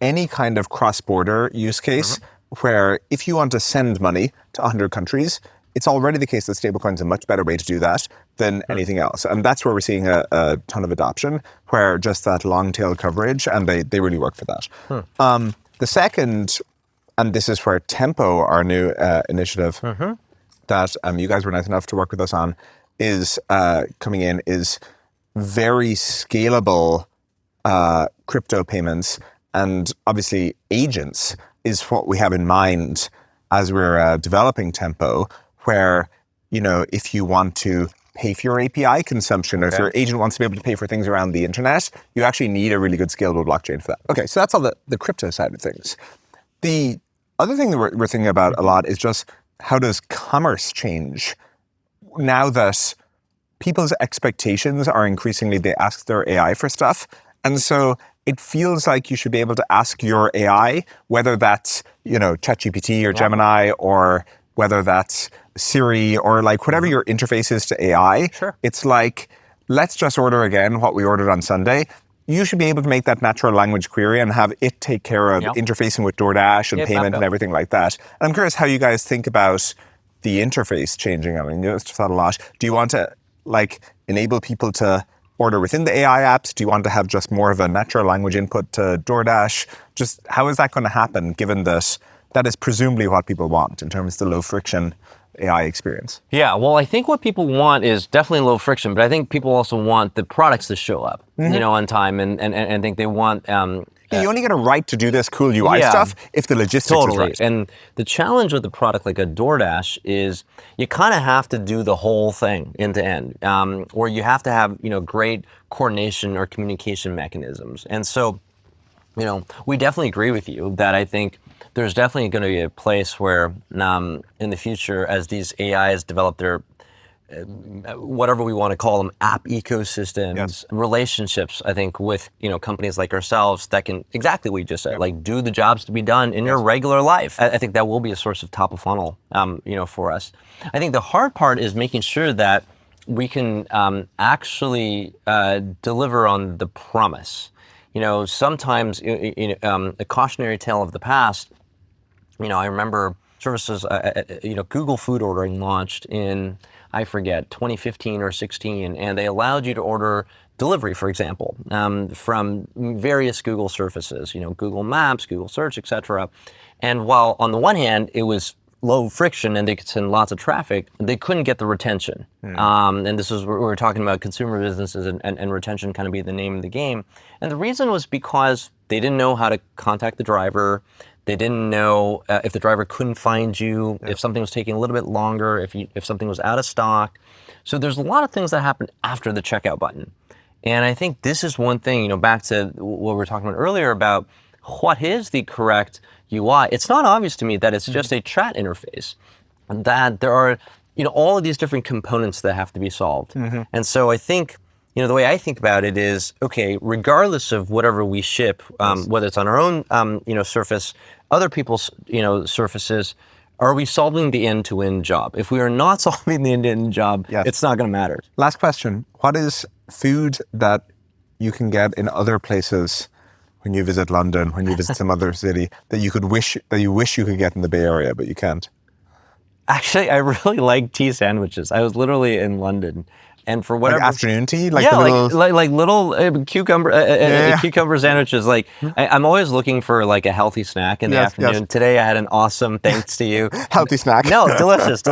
any kind of cross-border use case where if you want to send money to 100 countries, it's already the case that stablecoins is a much better way to do that than anything else. And that's where we're seeing a ton of adoption, where just that long tail coverage, and they really work for that. The second, and this is where Tempo, our new initiative that you guys were nice enough to work with us on, is coming in, is very scalable crypto payments. And obviously agents is what we have in mind as we're developing Tempo, where, if you want to pay for your API consumption, or if your agent wants to be able to pay for things around the internet, you actually need a really good scalable blockchain for that. Okay, so that's all the crypto side of things. The other thing that we're thinking about a lot is just how does commerce change now that people's expectations are increasingly, they ask their AI for stuff. And so it feels like you should be able to ask your AI, whether that's, ChatGPT or Gemini, or whether that's Siri, or like whatever your interface is to AI. Sure. It's like, let's just order again what we ordered on Sunday. You should be able to make that natural language query and have it take care of interfacing with DoorDash and payment and everything like that. And I'm curious how you guys think about the interface changing. I mean, you just thought a lot. Do you want to enable people to order within the AI apps? Do you want to have just more of a natural language input to DoorDash? Just how is that going to happen, given that that is presumably what people want in terms of the low friction AI experience? Yeah, well, I think what people want is definitely low friction, but I think people also want the products to show up, on time, and think they want... you only get a right to do this cool UI stuff if the logistics is right. And the challenge with the product like a DoorDash is you kind of have to do the whole thing end to end, or you have to have great coordination or communication mechanisms. And so, we definitely agree with you that I think there's definitely going to be a place where in the future, as these AIs develop their whatever we want to call them, app ecosystems, relationships, I think, with companies like ourselves that can, exactly what you just said, like do the jobs to be done in your regular life. I think that will be a source of top of funnel, for us. I think the hard part is making sure that we can actually deliver on the promise. Sometimes a cautionary tale of the past. I remember services, Google Food Ordering launched in, I forget, 2015 or 16, and they allowed you to order delivery, for example, from various Google surfaces, Google Maps, Google Search, etc. And while on the one hand, it was low friction and they could send lots of traffic, they couldn't get the retention. And this is where we were talking about consumer businesses and retention kind of be the name of the game. And the reason was because they didn't know how to contact the driver. They didn't know if the driver couldn't find you, if something was taking a little bit longer, if something was out of stock. So there's a lot of things that happen after the checkout button. And I think this is one thing, back to what we were talking about earlier about what is the correct UI. It's not obvious to me that it's just a chat interface, and that there are, all of these different components that have to be solved. And so I think, the way I think about it is, okay, regardless of whatever we ship, whether it's on our own, surface, other people's, surfaces, are we solving the end-to-end job? If we are not solving the end-to-end job, it's not going to matter. Last question. What is food that you can get in other places when you visit London, when you visit some other city, that you wish you could get in the Bay Area, but you can't? Actually, I really like tea sandwiches. I was literally in London, and for whatever afternoon tea, like little cucumber sandwiches. Like I'm always looking for like a healthy snack in the afternoon. Yes. Today I had an awesome, thanks to you, healthy snack. No, delicious.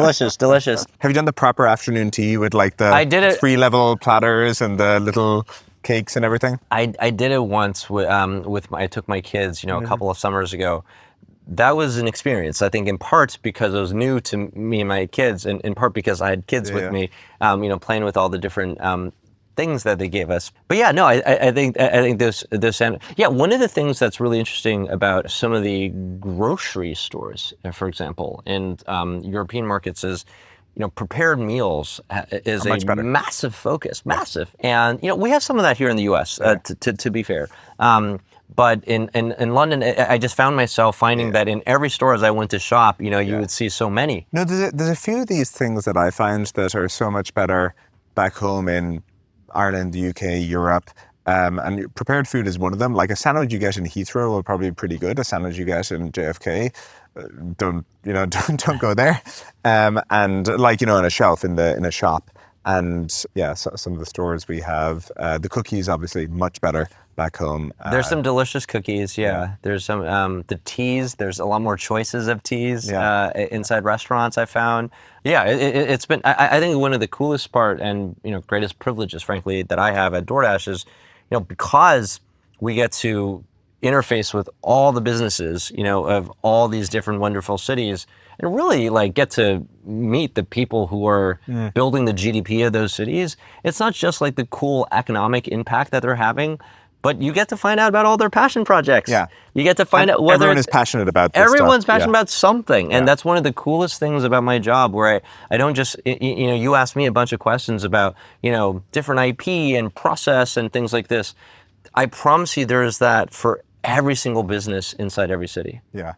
Have you done the proper afternoon tea with like the 3-level platters and the little cakes and everything? I did it once I took my kids, a couple of summers ago. That was an experience, I think, in part because it was new to me and my kids, and in part because I had kids with me, playing with all the different things that they gave us. But yeah, no, I think this, and yeah, one of the things that's really interesting about some of the grocery stores, for example, in European markets is, prepared meals is a massive focus, massive. And, we have some of that here in the US, to be fair. But in London, I just found myself finding that in every store as I went to shop, you would see so many. No, there's a few of these things that I find that are so much better back home in Ireland, the UK, Europe. And prepared food is one of them. Like a sandwich you get in Heathrow will probably be pretty good. A sandwich you get in JFK, don't go there. And like, on a shelf in a shop. And yeah, so some of the stores we have, the cookies obviously much better back home. There's some delicious cookies, There's some, the teas, there's a lot more choices of teas inside restaurants, I found. Yeah, it's been, I think one of the coolest part and, greatest privileges, frankly, that I have at DoorDash is, because we get to interface with all the businesses, of all these different wonderful cities, and really like get to meet the people who are building the GDP of those cities. It's not just like the cool economic impact that they're having, but you get to find out about all their passion projects. Yeah. You get to find out whether everyone is passionate about this everyone's stuff. passionate about something. And that's one of the coolest things about my job, where I don't just, you ask me a bunch of questions about, different IP and process and things like this. I promise you there is that for every single business inside every city. Yeah.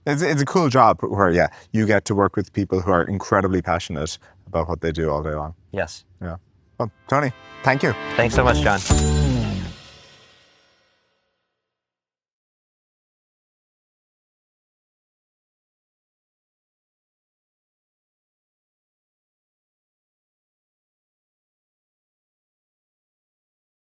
It's a cool job where, you get to work with people who are incredibly passionate about what they do all day long. Yes. Yeah. Well, Tony, thank you. Thanks so much, John.